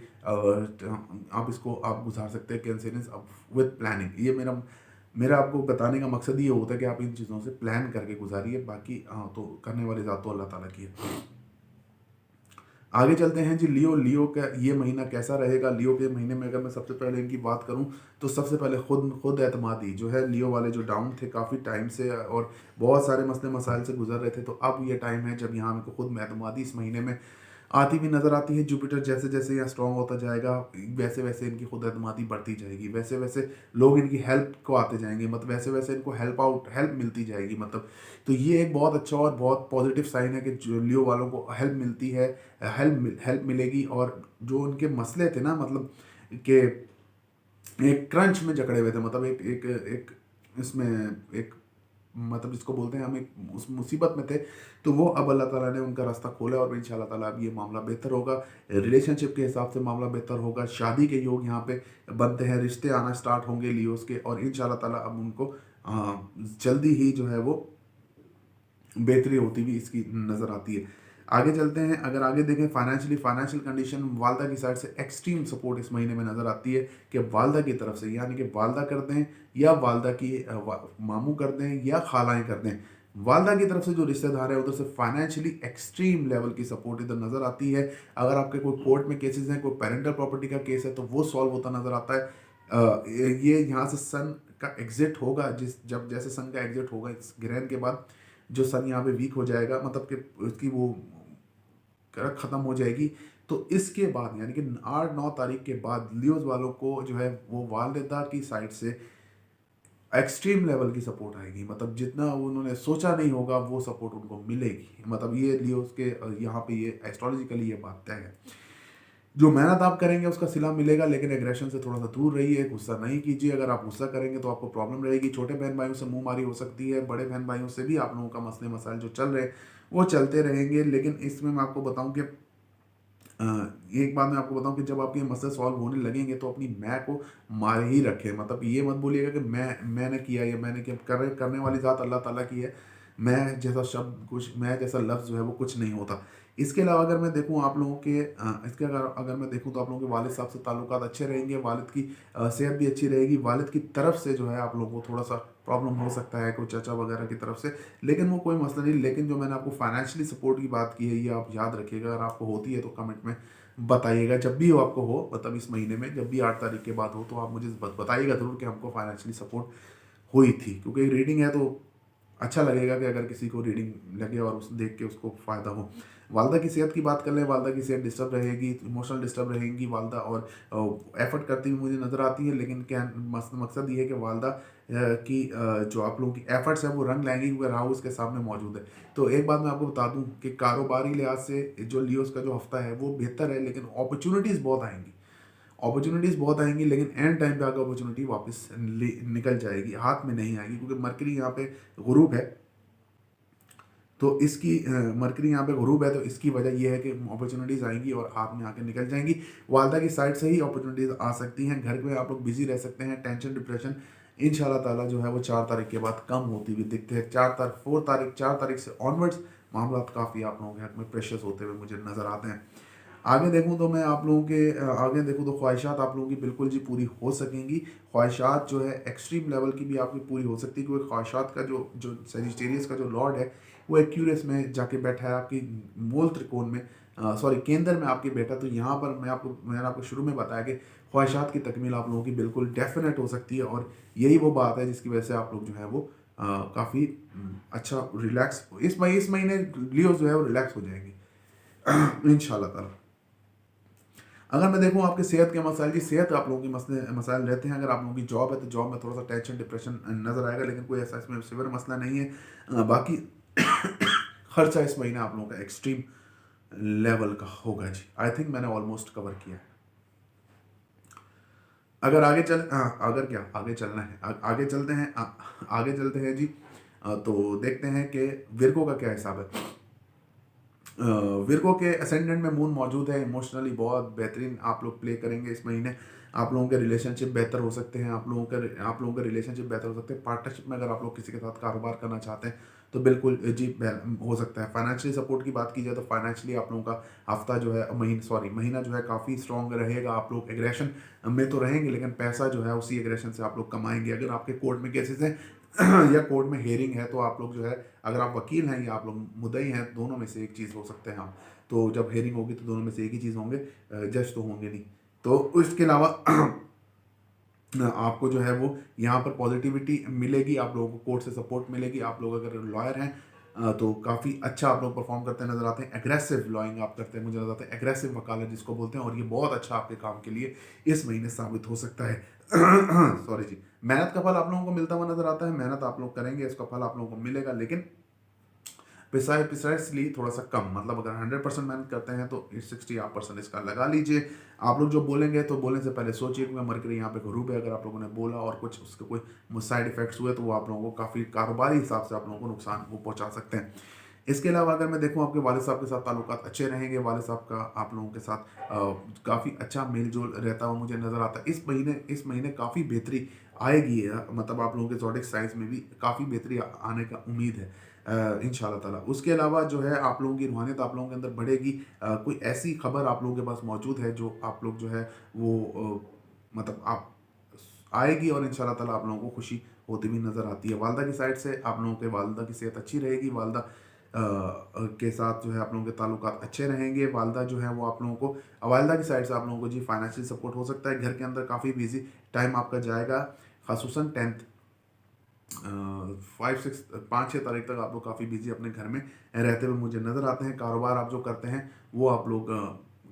आप इसको आप गुजार सकते हैं कैंसरियंस विद प्लानिंग। ये मेरा मेरा आपको बताने का मकसद ये होता है कि आप इन चीज़ों से प्लान करके गुजारिए। बाकी तो करने वाली ज़ात तो अल्लाह ताला की है। आगे चलते हैं जी। लियो का ये महीना कैसा रहेगा। लियो के महीने में अगर मैं सबसे पहले इनकी बात करूं तो सबसे पहले खुद एतमादी जो है, लियो वाले जो डाउन थे काफ़ी टाइम से और बहुत सारे मसले मसाइल से गुजर रहे थे, तो अब ये टाइम है जब यहाँ इनको खुद एतमादी इस महीने में आती भी नज़र आती है। जुपिटर जैसे जैसे यहाँ स्ट्रॉन्ग होता जाएगा वैसे वैसे इनकी खुद एतमादी बढ़ती जाएगी, वैसे वैसे लोग इनकी हेल्प को आते जाएंगे, मतलब वैसे वैसे इनको हेल्प मिलती जाएगी, मतलब। तो ये एक बहुत अच्छा और बहुत पॉजिटिव साइन है कि जो लियो वालों को हेल्प मिलती है, हेल्प मिलेगी। और जो उनके मसले थे ना, मतलब कि एक क्रंच में जकड़े हुए थे, मतलब एक एक एक इसमें एक मतलब जिसको बोलते हैं हम एक उस मुसीबत में थे, तो वो अब अल्लाह ताला ने उनका रास्ता खोला और इंशाल्लाह ताला अब ये मामला बेहतर होगा। रिलेशनशिप के हिसाब से मामला बेहतर होगा, शादी के योग यहाँ पे बनते हैं, रिश्ते आना स्टार्ट होंगे लियोस के, और इंशाल्लाह ताला अब उनको जल्दी ही जो है वो बेहतरी होती हुई इसकी नज़र आती है। आगे चलते हैं। अगर आगे देखें फाइनेंशियल कंडीशन, वालदा की साइड से एक्सट्रीम सपोर्ट इस महीने में नज़र आती है कि वालदा की तरफ से, यानी कि वालदा कर दें या वालदा की मामू कर दें या खालाएँ कर दें, वालदा की तरफ से जो रिश्तेदार है उधर से फाइनेंशियली एक्सट्रीम लेवल की सपोर्ट इधर नज़र आती है। अगर आपके कोई कोर्ट में केसेस हैं, कोई पेरेंटल प्रॉपर्टी का केस है, तो वो सॉल्व होता नज़र आता है। ये यहाँ से सन का एग्जिट होगा, जब जैसे सन का एग्जिट होगा इस ग्रहण के बाद, जो सन यहाँ पे वीक हो जाएगा, मतलब कि उसकी वो ख़त्म हो जाएगी। तो इसके बाद यानी कि 8-9 तारीख के बाद लियोज वालों को जो है वो वालिदा की साइड से एक्सट्रीम लेवल की सपोर्ट आएगी, मतलब जितना उन्होंने सोचा नहीं होगा वो सपोर्ट उनको मिलेगी। मतलब ये लियोज के यहाँ पे ये एस्ट्रोलॉजिकली ये बात तय है। जो मेहनत आप करेंगे उसका सिला मिलेगा, लेकिन एग्रेशन से थोड़ा सा दूर रहिए, गुस्सा नहीं कीजिए। अगर आप गुस्सा करेंगे तो आपको प्रॉब्लम रहेगी। छोटे बहन भाइयों से मुंहमारी हो सकती है, बड़े बहन भाइयों से भी आप लोगों का मसले मसाइल जो चल रहे हैं वो चलते रहेंगे। लेकिन इसमें मैं आपको बताऊं कि एक बात मैं आपको बताऊं कि जब आपके मसले सॉल्व होने लगेंगे तो अपनी मैं को मारे ही रखें। मतलब ये मत बोलिएगा कि मैंने किया या मैंने किया, करने वाली ज़ात अल्लाह ताला की है। मैं जैसा शब्द कुछ, मैं जैसा लफ्ज़ जो है वो कुछ नहीं होता। इसके अलावा अगर मैं देखूँ आप लोगों के इसके अगर अगर मैं देखूँ तो आप लोगों के वालिद साहब से ताल्लुकात अच्छे रहेंगे, वालिद की सेहत भी अच्छी रहेगी। वालिद की तरफ से जो है आप लोगों को थोड़ा सा प्रॉब्लम हो सकता है, कोई चाचा वगैरह की तरफ से, लेकिन वो कोई मसला नहीं। लेकिन जो मैंने आपको फाइनेंशियली सपोर्ट की बात की है ये आप याद रखिएगा। अगर आपको होती है तो कमेंट में बताइएगा, जब भी हो आपको हो, मतलब इस महीने में जब भी 8 तारीख के बाद हो तो आप मुझे बताइएगा ज़रूर कि हमको फाइनेंशियली सपोर्ट हुई थी। क्योंकि रीडिंग है तो अच्छा लगेगा कि अगर किसी को रीडिंग लगे और उस देख के उसको फ़ायदा हो। वालदा की सेहत की बात कर लें, वालदा की सेहत डिस्टर्ब रहेगी, इमोशनल डिस्टर्ब रहेंगी वालदा, और एफर्ट करती हुई मुझे नज़र आती है। लेकिन क्या मकसद ये है कि वालदा की जो आप लोगों की एफर्ट्स हैं वो रंग लाएंगी, क्योंकि राहु उसके सामने मौजूद है। तो एक बात मैं आपको बता दूं कि कारोबारी लिहाज से जो लियोस का जो हफ्ता है वो बेहतर है, लेकिन अपॉर्चुनिटीज़ बहुत आएंगी, लेकिन एंड टाइम पे आकर अपॉर्चुनिटी वापस निकल जाएगी, हाथ में नहीं आएगी, क्योंकि मरकरी यहाँ पे गुरूब है। तो इसकी मरकरी यहाँ पे गुरूब है, तो इसकी वजह यह है कि अपॉर्चुनिटीज़ आएंगी और हाथ में आके निकल जाएंगी। वालदा की साइड से ही अपॉर्चुनिटीज़ आ सकती हैं। घर में आप लोग बिजी रह सकते हैं। टेंशन डिप्रेशन इंशाल्लाह ताला जो है वो 4 तारीख के बाद कम होती हुई दिखते हैं। 4 तारीख से ऑनवर्ड्स मामला काफ़ी आप लोगों के हक में प्रेशस होते हुए मुझे नज़र आते हैं। आगे देखूँ तो मैं आप लोगों के आगे देखूँ तो ख्वाहिशात आप लोगों की बिल्कुल जी पूरी हो सकेंगी। ख्वाहिशात जो है एक्सट्रीम लेवल की भी आपकी पूरी हो सकती है, क्योंकि ख्वाहिशात का जो जो सेजिटेरियस का जो लॉर्ड है वो एक्यूरियस में जाके बैठा है आपकी मूल त्रिकोण में, सॉरी केंद्र में आपके बैठा। तो यहाँ पर मैंने आपको शुरू में बताया कि ख्वाहिशात की तकमील आप लोगों की बिल्कुल डेफिनेट हो सकती है, और यही वो बात है जिसकी वजह से आप लोग जो है वो काफ़ी अच्छा रिलैक्स इस महीने लियो जो है वो रिलैक्स हो जाएंगे इंशाल्लाह ताला। अगर मैं देखूं आपके सेहत के मसाइल की, सेहत आप लोगों की मसाइल रहते हैं। अगर आप लोगों की जॉब है तो जॉब में थोड़ा सा टेंशन डिप्रेशन नज़र आएगा, लेकिन कोई ऐसा इसमें सिवियर मसला नहीं है। बाकी खर्चा इस महीने आप लोगों का एक्सट्रीम लेवल का होगा जी। आई थिंक मैंने ऑलमोस्ट कवर किया है। अगर आगे चल अगर क्या आगे चलना है, आगे चलते हैं, आगे चलते हैं जी। तो देखते हैं कि विर्गो का क्या हिसाब है। विर्गो के असेंडेंट में मून मौजूद है। इमोशनली बहुत बेहतरीन आप लोग प्ले करेंगे इस महीने। आप लोगों के रिलेशनशिप बेहतर हो सकते हैं। आप लोगों के रिलेशनशिप बेहतर हो सकते हैं। पार्टनरशिप में अगर आप लोग किसी के साथ कारोबार करना चाहते हैं तो बिल्कुल जी हो सकता है। फाइनेंशियली सपोर्ट की बात की जाए तो फाइनेंशियली आप लोगों का हफ्ता जो है महीना जो है काफ़ी स्ट्रॉन्ग रहेगा। आप लोग एग्रेशन में तो रहेंगे, लेकिन पैसा जो है उसी एग्रेशन से आप लोग कमाएंगे। अगर आपके कोर्ट में केसेस हैं या कोर्ट में हेयरिंग है तो आप लोग जो है, अगर आप वकील हैं या आप लोग मुद्दई हैं, दोनों में से एक चीज़ हो सकते हैं आप। तो जब हेयरिंग होगी तो दोनों में से एक ही चीज़ होंगे, जज तो होंगे नहीं। तो इसके अलावा आपको जो है वो यहाँ पर पॉजिटिविटी मिलेगी। आप लोगों को कोर्ट से सपोर्ट मिलेगी। आप लोग अगर लॉयर हैं तो काफ़ी अच्छा आप लोग परफॉर्म करते नजर आते हैं। एग्रेसिव लॉइंग आप करते हैं, मुझे नजर आता है एग्रेसिव वकालत जिसको बोलते हैं, और ये बहुत अच्छा आपके काम के लिए इस महीने साबित हो सकता है। सॉरी जी। मेहनत का फल आप लोगों को मिलता हुआ नजर आता है। मेहनत आप लोग करेंगे, इसका फल आप लोगों को मिलेगा, लेकिन प्रिसाइसली थोड़ा सा कम। मतलब अगर 100% मेहनत करते हैं तो 60 आप परसेंट इसका लगा लीजिए। आप लोग जो बोलेंगे तो बोलने से पहले सोचिए, क्योंकि मरकरी यहाँ पे गरूब है। अगर आप लोगों ने बोला और कुछ उसके कोई साइड इफेक्ट्स हुए तो वो आप लोगों को काफ़ी कारोबारी हिसाब से आप लोगों को नुकसान वो पहुँचा सकते हैं। इसके अलावा अगर मैं देखूं आपके वालिद साहब के साथ ताल्लुकात अच्छे रहेंगे। वालिद साहब का आप लोगों के साथ काफ़ी अच्छा मेल जोल रहता हुआ मुझे नज़र आता है। इस महीने काफ़ी बेहतरी आएगी, मतलब आप लोगों के ज़ोडिक साइंस में भी काफ़ी बेहतरी आने का उम्मीद है इंशाल्लाह ताला। उसके अलावा जो है आप लोगों की रूहानियत आप लोगों के अंदर बढ़ेगी। कोई ऐसी खबर आप लोगों के पास मौजूद है जो आप लोग जो है वो मतलब आप आएगी, और इंशाल्लाह ताला आप लोगों को खुशी होती हुई नज़र आती है। वालदा की साइड से आप लोगों के वालदा की सेहत अच्छी रहेगी। वालदा के साथ जो है आप लोगों के ताल्लुकात अच्छे रहेंगे। वालदा जो है वो आप लोगों को वालदा की साइड से आप लोगों को जी फाइनेंशियल सपोर्ट हो सकता है। घर के अंदर काफ़ी बिजी टाइम आपका जाएगा, खासूसन 10th 5-6 तारीख तक आप लोग काफ़ी बिजी अपने घर में रहते हुए मुझे नज़र आते हैं। कारोबार आप जो करते हैं वो आप लोग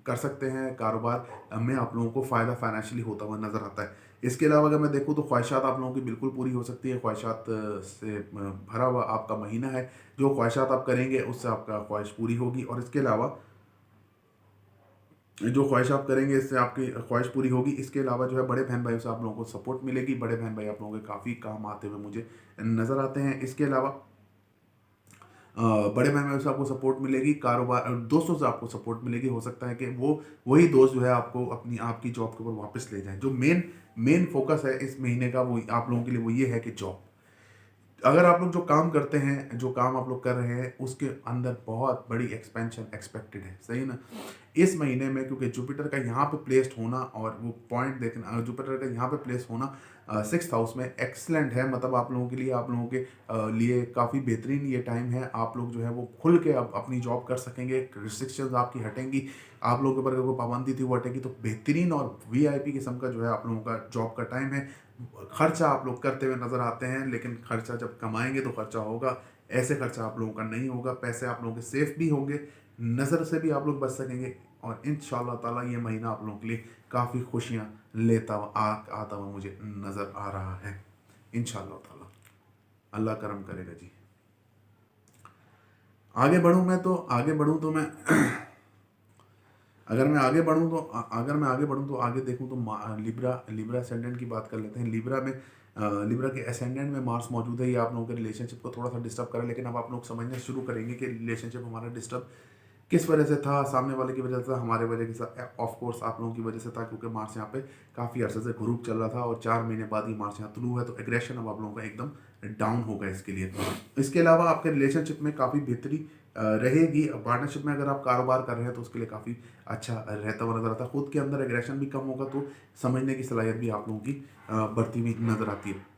कर सकते हैं। कारोबार में आप लोगों को फ़ायदा फाइनेंशियली होता हुआ नज़र आता है। इसके अलावा अगर मैं देखूँ तो ख्वाहिशात आप लोगों की बिल्कुल पूरी हो सकती है। ख्वाहिशात से भरा हुआ आपका महीना है। जो ख्वाहिशात आप करेंगे उससे आपका ख्वाहिश पूरी होगी, और इसके अलावा जो ख्वाहिश आप करेंगे इससे आपकी ख्वाहिश पूरी होगी। इसके अलावा जो है बड़े बहन भाइयों से आप लोगों को सपोर्ट मिलेगी। बड़े बहन भाई आप लोगों के काफ़ी काम आते हुए मुझे नज़र आते हैं। इसके अलावा बड़े बहन भाइयों से आपको सपोर्ट मिलेगी। कारोबार दोस्तों से आपको सपोर्ट मिलेगी। हो सकता है कि वो वही दोस्त जो है आपको आपकी जॉब के ऊपर वापस ले जाएं। जो मेन मेन फोकस है इस महीने का वो आप लोगों के लिए वो ये है कि जॉब। अगर आप लोग जो काम करते हैं, जो काम आप लोग कर रहे हैं उसके अंदर बहुत बड़ी एक्सपेंशन एक्सपेक्टेड है, सही ना। इस महीने में क्योंकि जुपिटर का यहाँ पे प्लेस्ड होना और वो पॉइंट देखना, जुपिटर का यहाँ पे प्लेस होना 6th हाउस में एक्सलेंट है। मतलब आप लोगों के लिए लिए काफ़ी बेहतरीन ये टाइम है। आप लोग जो है वो खुल के अब अपनी जॉब कर सकेंगे। रिस्ट्रिक्शंस आपकी हटेंगी। आप लोगों के ऊपर अगर कोई पाबंदी थी वो हटेगी। तो बेहतरीन और वीआईपी किस्म का जो है आप लोगों का जॉब का टाइम है। खर्चा आप लोग करते हुए नज़र आते हैं, लेकिन खर्चा जब कमाएंगे तो खर्चा होगा। ऐसे खर्चा आप लोगों का नहीं होगा। पैसे आप लोगों के सेफ भी होंगे, नज़र से भी आप लोग बच सकेंगे, और इंशाल्लाह ताला ये महीना आप लोगों के लिए काफ़ी खुशियाँ आता हुआ मुझे नज़र आ रहा है इंशाल्लाह ताला। अल्लाह करम करेगा जी। आगे बढ़ूँ तो मैं अगर मैं आगे बढ़ूँ तो आगे देखूँ तो लिब्रा असेंडेंट की बात कर लेते हैं। लिब्रा में लिब्रा के असेंडेंट में मार्स मौजूद है, ये आप लोगों के रिलेशनशिप को थोड़ा सा डिस्टर्ब करे, लेकिन अब आप लोग समझना शुरू करेंगे कि रिलेशनशिप हमारा डिस्टर्ब किस वजह से था, सामने वाले की वजह से था, हमारे वजह के साथ ऑफ कोर्स आप लोगों की वजह से था, क्योंकि मार्स यहाँ पे काफ़ी अरसे से ग्रुप चल रहा था और 4 महीने बाद ही मार्स यहाँ तुलू है, तो एग्रेशन अब आप लोगों का एकदम डाउन होगा इसके लिए। इसके अलावा आपके रिलेशनशिप में काफ़ी बेहतरी रहेगी। पार्टनरशिप में अगर आप कारोबार कर रहे हैं तो उसके लिए काफ़ी अच्छा रहता हुआ नजर आता है। खुद के अंदर एग्रेशन भी कम होगा तो समझने की सलाहियत भी आप लोगों की बढ़ती हुई नजर आती है।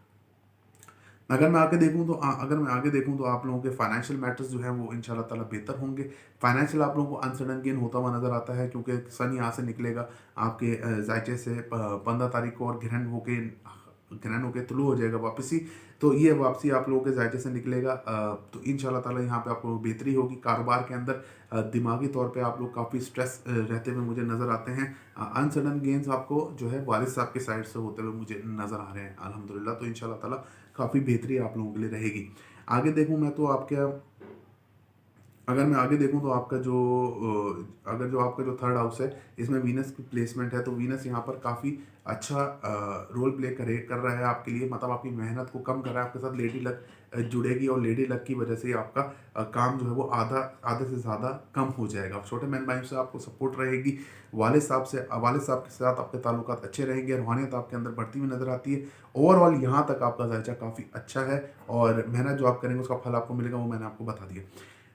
अगर मैं आगे देखूं तो आप लोगों के फाइनेंशियल मैटर्स जो है वो इंशाल्लाह ताला बेहतर होंगे। फाइनेंशियल आप लोगों को अनसडन गेन होता हुआ नजर आता है, क्योंकि सन यहाँ से निकलेगा आपके जायचे से 15 तारीख को, और ग्रहण होके तुलू हो जाएगा वापसी। तो ये वापसी आप लोगों के जायचे से निकलेगा, तो इंशाल्लाह ताला यहाँ पे आपको बेहतरी होगी कारोबार के अंदर। दिमागी तौर पे आप लोग काफ़ी स्ट्रेस रहते हुए मुझे नज़र आते हैं। अनसडन गेन्स आपको जो है वारिस साहब के साइड से होते हुए मुझे नज़र आ रहे हैं अल्हम्दुलिल्लाह। तो इंशाल्लाह ताला काफ़ी बेहतरी आप लोगों के लिए रहेगी। आगे देखूँ मैं तो आपके अगर मैं आगे देखूं तो आपका जो अगर जो आपका जो थर्ड हाउस है, इसमें वीनस की प्लेसमेंट है, तो वीनस यहाँ पर काफ़ी अच्छा रोल प्ले कर रहा है आपके लिए, मतलब आपकी मेहनत को कम कर रहा है। आपके साथ लेडी लक जुड़ेगी और लेडी लक की वजह से आपका काम जो है वो आधे से ज़्यादा कम हो जाएगा। छोटे बहन भाइयों से आपको सपोर्ट रहेगी। वालिद साहब के साथ आपके ताल्लुकात अच्छे रहेंगे। रूहानियत आपके अंदर बढ़ती हुई नज़र आती है। ओवरऑल यहाँ तक आपका जायचा काफ़ी अच्छा है, और मेहनत जो आप करेंगे उसका फल आपको मिलेगा, वो मैंने आपको बता दिया।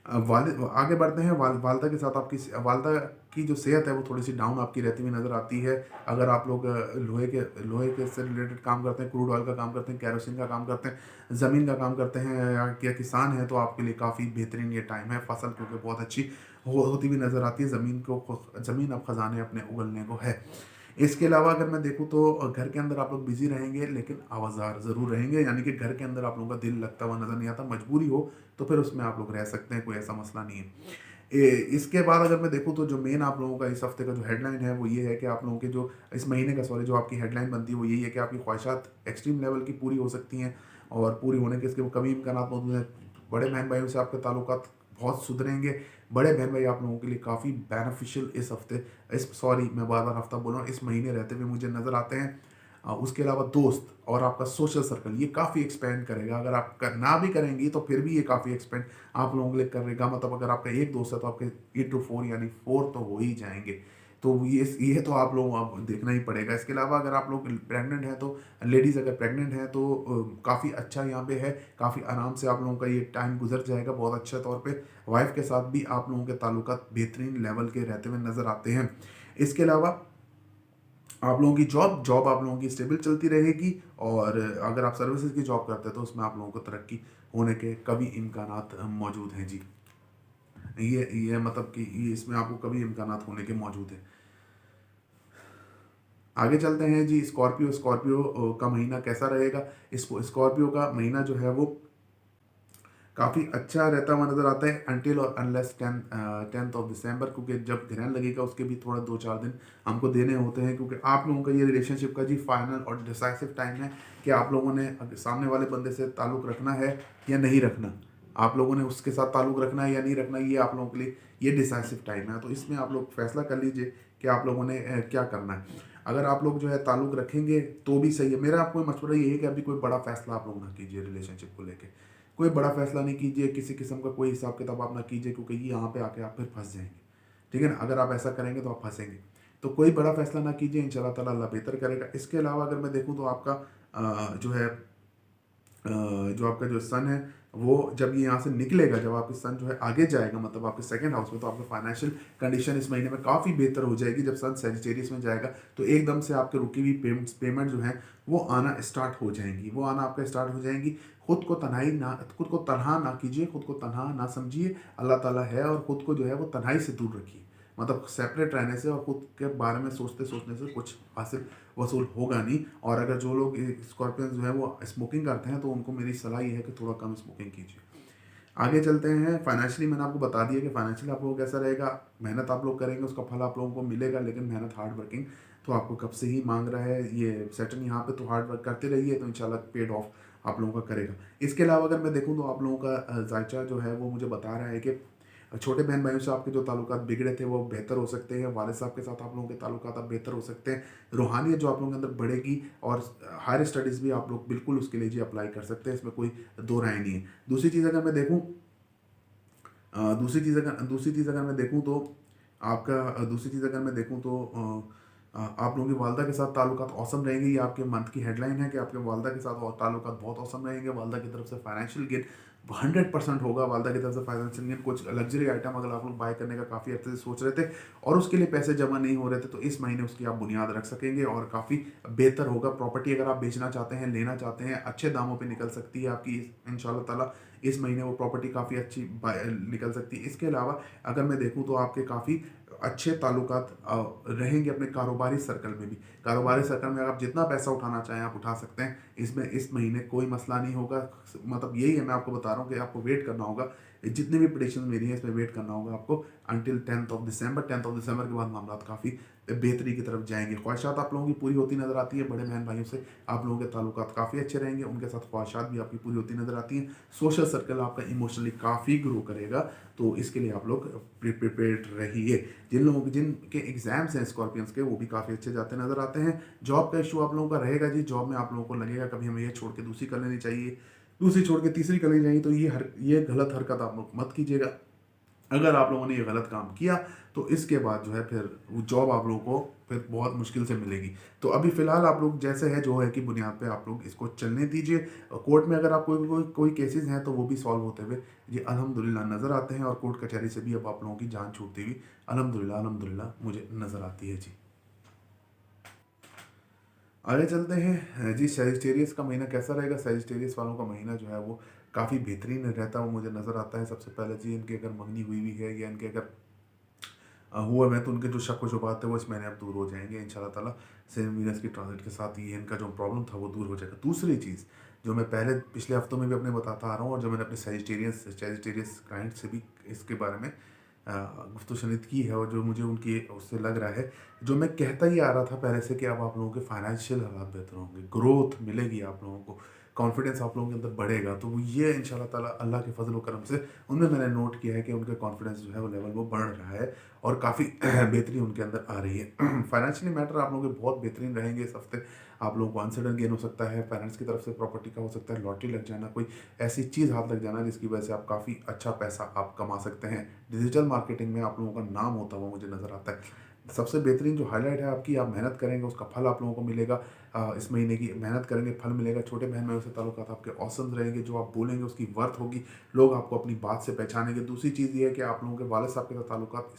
आगे बढ़ते हैं। वालदा के साथ आपकी वालदा की जो सेहत है वो थोड़ी सी डाउन आपकी रहती हुई नज़र आती है। अगर आप लोग लोहे के से रिलेटेड काम करते हैं, क्रूड ऑयल का काम करते हैं, कैरोसिन का काम करते हैं, ज़मीन का काम करते हैं, या किसान हैं, तो आपके लिए काफ़ी बेहतरीन ये टाइम है। फसल क्योंकि बहुत अच्छी होती हुई नज़र आती है। ज़मीन अब खजाने अपने उगलने को है। इसके अलावा अगर मैं देखूँ तो घर के अंदर आप लोग बिजी रहेंगे, लेकिन आवाज़ार ज़रूर रहेंगे, यानी कि घर के अंदर आप लोगों का दिल लगता हुआ नज़र नहीं आता। मजबूरी हो तो फिर उसमें आप लोग रह सकते हैं, कोई ऐसा मसला नहीं है। इसके बाद अगर मैं देखूँ तो जो मेन आप लोगों का इस हफ्ते का जो हेडलाइन है वो ये है कि आप लोगों के जो इस महीने का जो आपकी हेडलाइन बनती है वो यही है कि आपकी ख्वाहिशात एक्सट्रीम लेवल की पूरी हो सकती हैं, और पूरी होने के इसके कभी इम्कान मौजूद हैं। बड़े बहन भाइयों से आपके ताल्लुकात बहुत सुधरेंगे। बड़े बहन भाई आप लोगों के लिए काफ़ी बेनिफिशियल इस हफ्ते मैं बार बार हफ्ता बोल रहा हूँ, इस महीने रहते हुए मुझे नज़र आते हैं। उसके अलावा दोस्त और आपका सोशल सर्कल ये काफ़ी एक्सपेंड करेगा। अगर आप ना भी करेंगी तो फिर भी ये काफ़ी एक्सपेंड आप लोगों के लिए करेगा। मतलब अगर आपका एक दोस्त है तो आपके 8 to 4 यानी 4 तो हो ही जाएंगे। तो ये तो आप लोगों को देखना ही पड़ेगा। इसके अलावा अगर आप लोग प्रेग्नेंट हैं तो लेडीज़ अगर प्रेग्नेंट हैं तो काफ़ी अच्छा यहाँ पे है, काफ़ी आराम से आप लोगों का ये टाइम गुजर जाएगा बहुत अच्छे तौर पे। वाइफ के साथ भी आप लोगों के ताल्लुकात बेहतरीन लेवल के रहते हुए नज़र आते हैं। इसके अलावा आप लोगों की जॉब आप लोगों की स्टेबल चलती रहेगी, और अगर आप सर्विसेज की जॉब करते हैं तो उसमें आप लोगों को तरक्की होने के कभी इम्कानात मौजूद हैं जी। ये मतलब कि ये इसमें आपको कभी इम्कानात होने के मौजूद हैं। आगे चलते हैं जी। स्कॉर्पियो का महीना कैसा रहेगा? इसको स्कॉर्पियो का महीना जो है वो काफ़ी अच्छा रहता हुआ नज़र आता है, अनटिल और अनलेस 10th ऑफ दिसंबर, क्योंकि जब ग्रहण लगेगा उसके भी थोड़ा 2-4 दिन हमको देने होते हैं, क्योंकि आप लोगों का ये रिलेशनशिप का जी फाइनल और डिसाइसिव टाइम है कि आप लोगों ने सामने वाले बंदे से ताल्लुक़ रखना है या नहीं रखना। आप लोगों ने उसके साथ ताल्लुक़ रखना है या नहीं रखना, ये आप लोगों के लिए ये डिसाइसिव टाइम है। तो इसमें आप लोग फैसला कर लीजिए कि आप लोगों ने क्या करना है। अगर आप लोग जो है ताल्लुक़ रखेंगे तो भी सही है। मेरा आपको मशवरा ये है कि अभी कोई बड़ा फैसला आप लोग ना कीजिए रिलेशनशिप को लेकर। कोई बड़ा फैसला नहीं कीजिए, किसी किस्म का कोई हिसाब किताब आप ना कीजिए, क्योंकि ये यहाँ पे आके आप फिर फंस जाएंगे। ठीक है ना? अगर आप ऐसा करेंगे तो आप फंसेंगे। तो कोई बड़ा फैसला ना कीजिए, इंशाल्लाह ताला अल्लाह बेहतर करेगा। इसके अलावा अगर मैं देखूँ तो आपका जो है जो आपका जो सन है वो जब ये यहाँ से निकलेगा, जब आपके सन जो है आगे जाएगा, मतलब आपके सेकंड हाउस में, तो आपका फाइनेंशियल कंडीशन इस महीने में काफ़ी बेहतर हो जाएगी। जब सन सेजिटेरियस में जाएगा तो एकदम से आपके रुकी हुई पेमेंट जो है वो आना स्टार्ट हो जाएंगी, वो आना आपका स्टार्ट हो जाएंगी। खुद को तनहा ना कीजिए, खुद को तनहा ना समझिए। अल्लाह ताला है, और खुद को जो है वो तन्हाई से दूर रखिए। मतलब सेपरेट रहने से और खुद के बारे में सोचते सोचने से कुछ हासिल वसूल होगा नहीं। और अगर जो लोग स्कॉर्पियन जो है वो स्मोकिंग करते हैं तो उनको मेरी सलाह ये है कि थोड़ा कम स्मोकिंग कीजिए। आगे चलते हैं। फाइनेंशियली मैंने आपको बता दिया कि फाइनेंशियली आप लोगों को कैसा रहेगा। मेहनत आप लोग करेंगे उसका फल आप लोगों को मिलेगा, लेकिन मेहनत हार्ड वर्किंग तो आपको कब से ही मांग रहा है ये सेटन यहाँ पे। तो हार्ड वर्क करते रहिए तो इंशाल्लाह पेड ऑफ आप लोगों का करेगा। इसके अलावा अगर मैं देखूँ तो आप लोगों का जायचा जो है वो मुझे बता रहा है कि छोटे बहन भाइयों से आपके जो ताल्लुकात बिगड़े थे वो बेहतर हो सकते हैं, वालिद साहब के साथ आप लोगों के ताल्लुकात अब बेहतर हो सकते हैं, रूहानियत जो आप लोगों के अंदर बढ़ेगी, और हायर स्टडीज़ भी आप लोग बिल्कुल उसके लिए जी अप्लाई कर सकते हैं, इसमें कोई दो राय नहीं है। दूसरी चीज़ अगर मैं देखूँ दूसरी चीज़ अगर मैं देखूँ तो आपका दूसरी चीज़ अगर मैं देखूँ तो आप लोगों की वालदा के साथ ताल्लुकात औसम रहेंगे। ये आपके मंथ की हेडलाइन है कि आपके वालदा के साथ और ताल्लुकात बहुत औसम रहेंगे। वालदा की तरफ से फाइनेंशियल गेन 100% होगा। वालदा की तरफ से फाइनेंशियल गेन, कुछ लग्जरी आइटम अगर आप लोग बाय करने का काफ़ी अच्छे से सोच रहे थे और उसके लिए पैसे जमा नहीं हो रहे थे, तो इस महीने उसकी आप बुनियाद रख सकेंगे और काफ़ी बेहतर होगा। प्रॉपर्टी अगर आप बेचना चाहते हैं, लेना चाहते हैं, अच्छे दामों पे निकल सकती है आपकी इंशाल्लाह ताला इस महीने वो प्रॉपर्टी काफ़ी अच्छी निकल सकती है। इसके अलावा अगर मैं देखूँ तो आपके काफ़ी अच्छे ताल्लुकात रहेंगे अपने कारोबारी सर्कल में भी। कारोबारी सर्कल में आप जितना पैसा उठाना चाहें आप उठा सकते हैं। इसमें इस महीने कोई मसला नहीं होगा। मतलब यही है, मैं आपको बता रहा हूँ कि आपको वेट करना होगा। जितनी भी प्रेडिक्शन मेरी है इसमें वेट करना होगा आपको until 10th of December. 10th of December के बाद मामला काफ़ी बेहतरी की तरफ जाएंगे। ख्वाहिशात आप लोगों की पूरी होती नजर आती है। बड़े बहन भाइयों से आप लोगों के ताल्लुकात काफ़ी अच्छे रहेंगे, उनके साथ ख्वाहिशात भी आपकी पूरी होती नजर आती हैं। सोशल सर्कल आपका इमोशनली काफ़ी ग्रो करेगा, तो इसके लिए आप लोग प्रिपेयर्ड रहिए। जिनके एग्जाम्स हैं स्कॉर्पियंस के, वो भी काफ़ी अच्छे जाते नजर आते हैं। जॉब का इशू आप लोगों का रहेगा जी। जॉब में आप लोगों को लगेगा कभी हमें ये छोड़ के दूसरी कर लेनी चाहिए, दूसरी छोड़ के तीसरी कर लेनी चाहिए, तो ये गलत हरकत आप लोग मत कीजिएगा। अगर आप लोगों ने ये गलत काम किया तो इसके बाद जो है फिर वो जॉब आप लोगों को फिर बहुत मुश्किल से मिलेगी। तो अभी फ़िलहाल आप लोग जैसे है जो है कि बुनियाद पे आप लोग इसको चलने दीजिए। कोर्ट में अगर आप कोई केसेस हैं तो वो भी सॉल्व होते हुए ये अल्हम्दुलिल्लाह नज़र आते हैं, और कोर्ट कचहरी से भी अब आप लोगों की जान छूटती हुई अल्हम्दुलिल्लाह मुझे नज़र आती है जी। आगे चलते हैं जी। सेजिटेरियस का महीना कैसा रहेगा? सेजिटेरियस वालों का महीना जो है वो काफ़ी बेहतरीन रहता है, वो मुझे नज़र आता है। सबसे पहले जी, इनकी अगर मंगनी हुई भी है या इनके अगर हुआ में, तो उनके जो शक व शुबहात थे वो इस महीने अब दूर हो जाएंगे इंशाल्लाह ताला। सेम वीनस की ट्रांजिट के साथ ये इनका जो प्रॉब्लम था वो दूर हो जाएगा। दूसरी चीज़ जो मैं पहले पिछले हफ्तों में भी अपने बताता आ रहा हूँ, और जो मैंने अपने सेजिटेरियस क्लाइंट से भी इसके बारे में गुफ्तगू शनीद की है, और जो मुझे उनकी उससे लग रहा है, जो मैं कहता ही आ रहा था पहले से कि अब आप लोगों के फाइनेंशियल हालात बेहतर होंगे, ग्रोथ मिलेगी आप लोगों को, कॉन्फिडेंस आप लोगों के अंदर बढ़ेगा। तो ये इंशाल्लाह ताला अल्लाह के फजल व करम से उनमें मैंने नोट किया है कि उनका कॉन्फिडेंस जो है वो लेवल वो बढ़ रहा है, और काफ़ी बेहतरी उनके अंदर आ रही है। फाइनेंशियली मैटर आप लोगों के बहुत बेहतरीन रहेंगे इस हफ्ते। आप लोगों को अनसडन गेन हो सकता है, पेरेंट्स की तरफ से प्रॉपर्टी का हो सकता है, लॉटरी लग जाना, कोई ऐसी चीज़ हाथ लग जाना जिसकी वजह से आप काफ़ी अच्छा पैसा आप कमा सकते हैं। डिजिटल मार्केटिंग में आप लोगों का नाम होता हुआ मुझे नज़र आता है। सबसे बेहतरीन जो हाईलाइट है आपकी, आप मेहनत करेंगे उसका फल आप लोगों को मिलेगा। इस महीने की मेहनत करेंगे, फल मिलेगा। छोटे बहन भाइयों से ताल्लुकात आपके औसम रहेंगे। जो आप बोलेंगे उसकी वर्थ होगी, लोग आपको अपनी बात से पहचानेंगे। दूसरी चीज़ ये है कि आप लोगों के वालिद साहब के साथ ताल्लुकात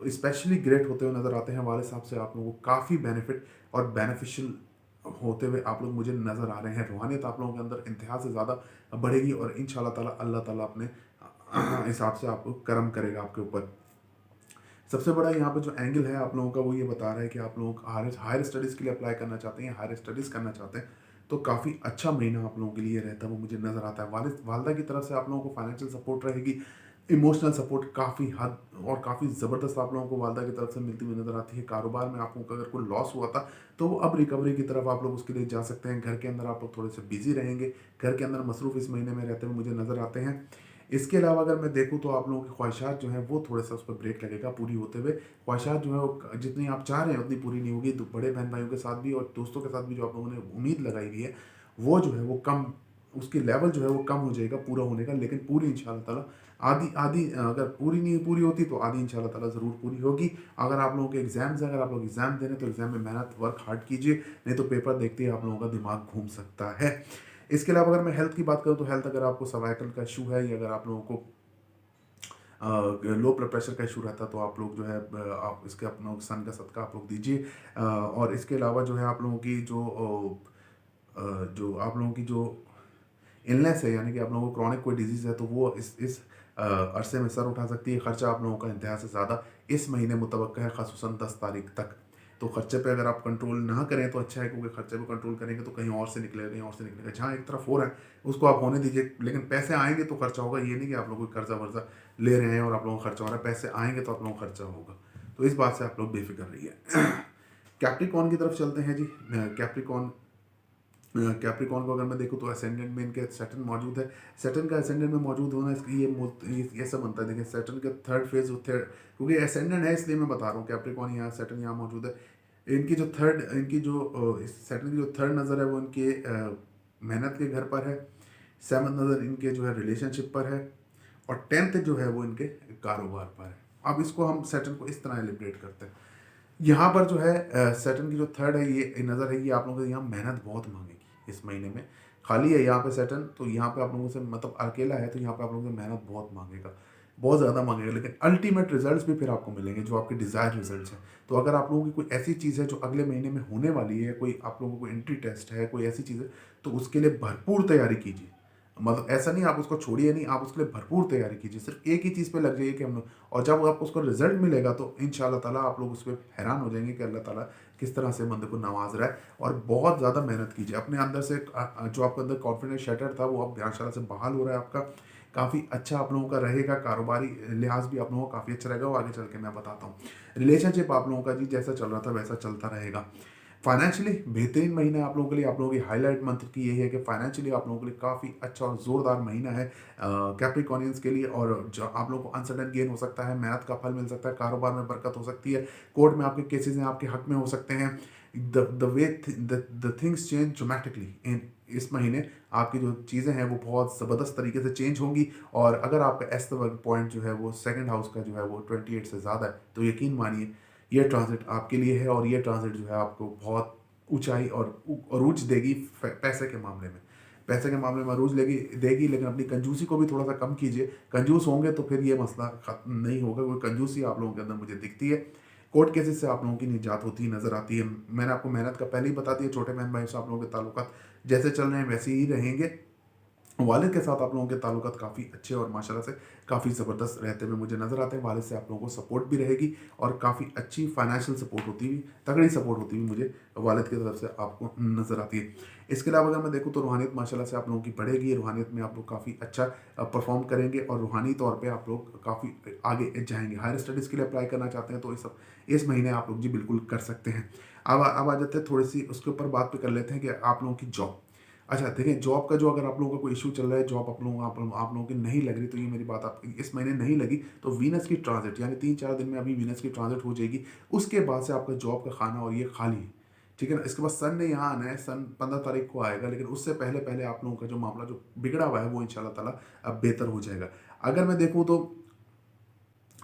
स्पेशली ग्रेट होते हुए नज़र आते हैं। वालिद साहब से आप लोगों को काफ़ी बेनिफिट और बेनिफिशियल होते हुए आप लोग मुझे नज़र आ रहे हैं। रूहानियत आप लोगों के अंदर इंतहा से ज़्यादा बढ़ेगी, और इंशाल्लाह ताला अल्लाह ताला अपने हिसाब से आपको करम करेगा आपके ऊपर। सबसे बड़ा यहाँ पे जो एंगल है आप लोगों का, वो ये बता रहा है कि आप लोग हायर स्टडीज़ के लिए अप्लाई करना चाहते हैं, हायर स्टडीज़ करना चाहते हैं, तो काफ़ी अच्छा महीना आप लोगों के लिए रहता है, वो मुझे नज़र आता है। वालदा की तरफ से आप लोगों को फाइनेंशियल सपोर्ट रहेगी, इमोशनल सपोर्ट काफ़ी हद और काफ़ी ज़बरदस्त आप लोगों को वालदा की तरफ से मिलती हुई नज़र आती है। कारोबार में आप लोगों का अगर कोई लॉस हुआ था तो वो अब रिकवरी की तरफ आप लोग उसके लिए जा सकते हैं। घर के अंदर आप लोग थोड़े से बिजी रहेंगे, घर के अंदर मसरूफ़ इस महीने में रहते हुए मुझे नज़र आते हैं। इसके अलावा अगर मैं देखूँ तो आप लोगों की ख्वाहिशात जो हैं वो थोड़ा सा उस पर ब्रेक लगेगा पूरी होते हुए। ख्वाहिशात जो है वो जितनी आप चाह रहे हैं उतनी पूरी नहीं होगी। तो बड़े बहन भाइयों के साथ भी और दोस्तों के साथ भी जो आप लोगों ने उम्मीद लगाई हुई है, वो जो है वो कम, उसकी लेवल जो है वो कम हो जाएगा पूरा होने का। लेकिन पूरी इंशाल्लाह ताला आधी आधी अगर पूरी नहीं पूरी होती तो आधी इंशाल्लाह ताला ज़रूर पूरी होगी। अगर आप लोगों के एग्ज़ाम्स हैं, अगर आप लोग एग्ज़ाम दे रहे हैं तो एग्ज़ाम में मेहनत वर्क हार्ड कीजिए, नहीं तो पेपर देखते ही आप लोगों का दिमाग घूम सकता है। इसके अलावा अगर मैं हेल्थ की बात करूँ तो हेल्थ, अगर आपको सर्वाइकल का इशू है, या अगर आप लोगों को लो ब्लड प्रेशर का इशू रहता है, तो आप लोग जो है आप इसके अपना सन का सदका आप लोग दीजिए। और इसके अलावा जो है आप लोगों की जो आप लोगों की जो इलनेस है, यानी कि आप लोगों को क्रॉनिक कोई डिजीज़ है, तो वो इस अरसे में सर उठा सकती है। खर्चा आप लोगों का इंतहा से ज़्यादा इस महीने मुतवक्का है, ख़ासुसन 10 तारीख तक। तो खर्चे पे अगर आप कंट्रोल ना करें तो अच्छा है, क्योंकि खर्चे पे कंट्रोल करेंगे तो कहीं और से निकलेगा, कहीं और से निकलेगा। जहाँ एक तरफ हो रहा है उसको आप होने दीजिए, लेकिन पैसे आएंगे तो खर्चा होगा। ये नहीं कि आप लोग कोई कर्जा वर्जा ले रहे हैं और आप लोगों को खर्चा हो रहा है। पैसे आएंगे तो आप लोगों को खर्चा होगा, तो इस बात से आप लोग बेफिक्र रहिए। कैप्रिकॉन की तरफ चलते हैं जी। कैप्रिकॉन कैप्रिकॉर्न को अगर मैं देखूँ तो असेंडेंट में इनके सैटर्न मौजूद है। सैटर्न का असेंडेंट में मौजूद होना इसकी ये सब बनता है। देखिए सैटर्न का थर्ड फेज थर्ड, क्योंकि असेंडेंट है इसलिए मैं बता रहा हूँ कैप्रिकॉर्न यहाँ सैटर्न यहाँ मौजूद है। इनकी जो सैटर्न की जो थर्ड नज़र है वो इनके मेहनत के घर पर है। सेवंथ नज़र इनके जो है रिलेशनशिप पर है, और 10th जो है वो इनके कारोबार पर है। अब इसको हम सैटर्न को इस तरह एलिब्रेट करते हैं। यहाँ पर जो है सैटर्न की जो थर्ड है ये नज़र है, ये आप लोगों को यहाँ मेहनत बहुत मांगेगी इस महीने में। खाली है यहाँ पे सैटर्न, तो यहाँ पे आप लोगों से मतलब अकेला है, तो यहाँ पे आप लोगों से मेहनत बहुत मांगेगा, बहुत ज़्यादा मांगेगा, लेकिन अल्टीमेट रिजल्ट्स भी फिर आपको मिलेंगे जो आपके डिज़ायर रिजल्ट्स हैं। तो अगर आप लोगों की कोई ऐसी चीज़ है जो अगले महीने में होने वाली है, कोई आप लोगों को एंट्री टेस्ट है, कोई ऐसी चीज़ है, तो उसके लिए भरपूर तैयारी कीजिए। मतलब ऐसा नहीं आप उसको छोड़िए नहीं, आप उसके लिए भरपूर तैयारी कीजिए, सिर्फ एक ही चीज़ पे लग जाइए कि हम लोग, और जब आपको उसको रिजल्ट मिलेगा तो इंशाल्लाह ताला आप लोग उस पर हैरान हो जाएंगे कि अल्लाह ताला किस तरह से बंदे को नवाज रहा है। और बहुत ज़्यादा मेहनत कीजिए अपने अंदर से, जो आपके अंदर कॉन्फिडेंस शटर था वो अब माशाल्लाह से बहाल हो रहा है आपका। काफ़ी अच्छा आप लोगों का रहेगा, कारोबारी लिहाज भी आप लोगों का काफ़ी अच्छा रहेगा, वो आगे चल के मैं बताता हूँ। रिलेशनशिप आप लोगों का जी जैसा चल रहा था वैसा चलता रहेगा। फाइनेंशियली बेहतरीन महीना है आप लोगों के लिए। आप लोगों की हाईलाइट मंथ की यही है कि फाइनेंशियली आप लोगों के लिए काफ़ी अच्छा और ज़ोरदार महीना है कैप्रिकॉर्नियंस के लिए। और जो आप लोगों को अनसर्टन गेन हो सकता है, मेहनत का फल मिल सकता है, कारोबार में बरकत हो सकती है, कोर्ट में आपके केसेस हैं आपके हक में हो सकते हैं। The way the things change dramatically in इस महीने। आपकी जो चीज़ें हैं वो बहुत ज़बरदस्त तरीके से चेंज होंगी। और अगर आपका एस्टवर्ग पॉइंट जो है वो सेकंड हाउस का जो है वो 28 से ज़्यादा है, तो यकीन मानिए ये ट्रांजिट आपके लिए है, और ये ट्रांजिट जो है आपको बहुत ऊंचाई और अरूज देगी पैसे के मामले में। पैसे के मामले में अरूज देगी, लेकिन अपनी कंजूसी को भी थोड़ा सा कम कीजिए। कंजूस होंगे तो फिर ये मसला खत्म नहीं होगा, कोई कंजूसी आप लोगों के अंदर मुझे दिखती है। कोर्ट केसेस से आप लोगों की निजात होती नजर आती है। मैंने आपको मेहनत का पहले ही बता दिया, छोटे बहन भाई से आप लोगों के ताल्लुकात जैसे चल रहे हैं वैसे ही रहेंगे। वालिद के साथ आप लोगों के ताल्लुकात काफ़ी अच्छे और माशाल्लाह से काफ़ी ज़बरदस्त रहते हुए मुझे नज़र आते हैं। वालिद से आप लोगों को सपोर्ट भी रहेगी, और काफ़ी अच्छी फाइनेंशियल सपोर्ट होती हुई, तगड़ी सपोर्ट होती हुई मुझे वालिद की तरफ से आपको नज़र आती है। इसके अलावा अगर मैं देखूँ तो रूहानियत माशाल्लाह से आप लोगों की बढ़ेगी। रूहानियत में आप लोग काफ़ी अच्छा परफॉर्म करेंगे, और रूहानी तौर पर आप लोग काफ़ी आगे जाएंगे। हायर स्टडीज़ के लिए अप्लाई करना चाहते हैं तो इस महीने आप लोग जी बिल्कुल कर सकते हैं। अब आ जाते हैं थोड़ी सी उसके ऊपर बात भी कर लेते हैं कि आप लोगों की जॉब। अच्छा देखिए, जॉब का जो अगर आप लोगों का कोई इशू चल रहा है, जॉब आप लोगों की नहीं लग रही, तो ये मेरी बात आप इस महीने नहीं लगी, तो वीनस की ट्रांजिट यानी 3-4 दिन में अभी वीनस की ट्रांजिट हो जाएगी। उसके बाद से आपका जॉब का खाना और ये खाली है, ठीक है ना। इसके बाद सन ने यहाँ आना है, सन 15 तारीख को आएगा, लेकिन उससे पहले पहले आप लोगों का जो मामला जो बिगड़ा हुआ है वो इंशाल्लाह ताला अब बेहतर हो जाएगा। अगर मैं देखूँ तो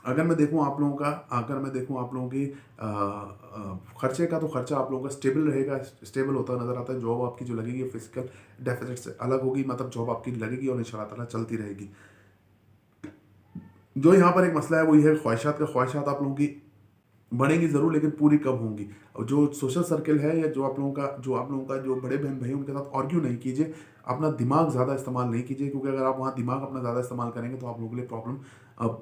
अगर मैं देखूं आप लोगों की खर्चे का, तो खर्चा आप लोगों का स्टेबल रहेगा, स्टेबल होता नज़र आता है। जॉब आपकी जो लगेगी फिजिकल डेफिसिट से अलग होगी, मतलब जॉब आपकी लगेगी और इंशाल्लाह ताला चलती रहेगी। जो यहाँ पर एक मसला है वो ये है ख्वाहिशात का। ख्वाहिशात आप लोगों की बढ़ेंगी ज़रूर, लेकिन पूरी कब होंगी। और जो सोशल सर्कल है या जो आप लोगों का जो बड़े बहन भाई उनके साथ आर्ग्यू नहीं कीजिए, अपना दिमाग ज़्यादा इस्तेमाल नहीं कीजिए, क्योंकि अगर आप वहाँ दिमाग अपना ज़्यादा इस्तेमाल करेंगे तो आप लोगों के लिए प्रॉब्लम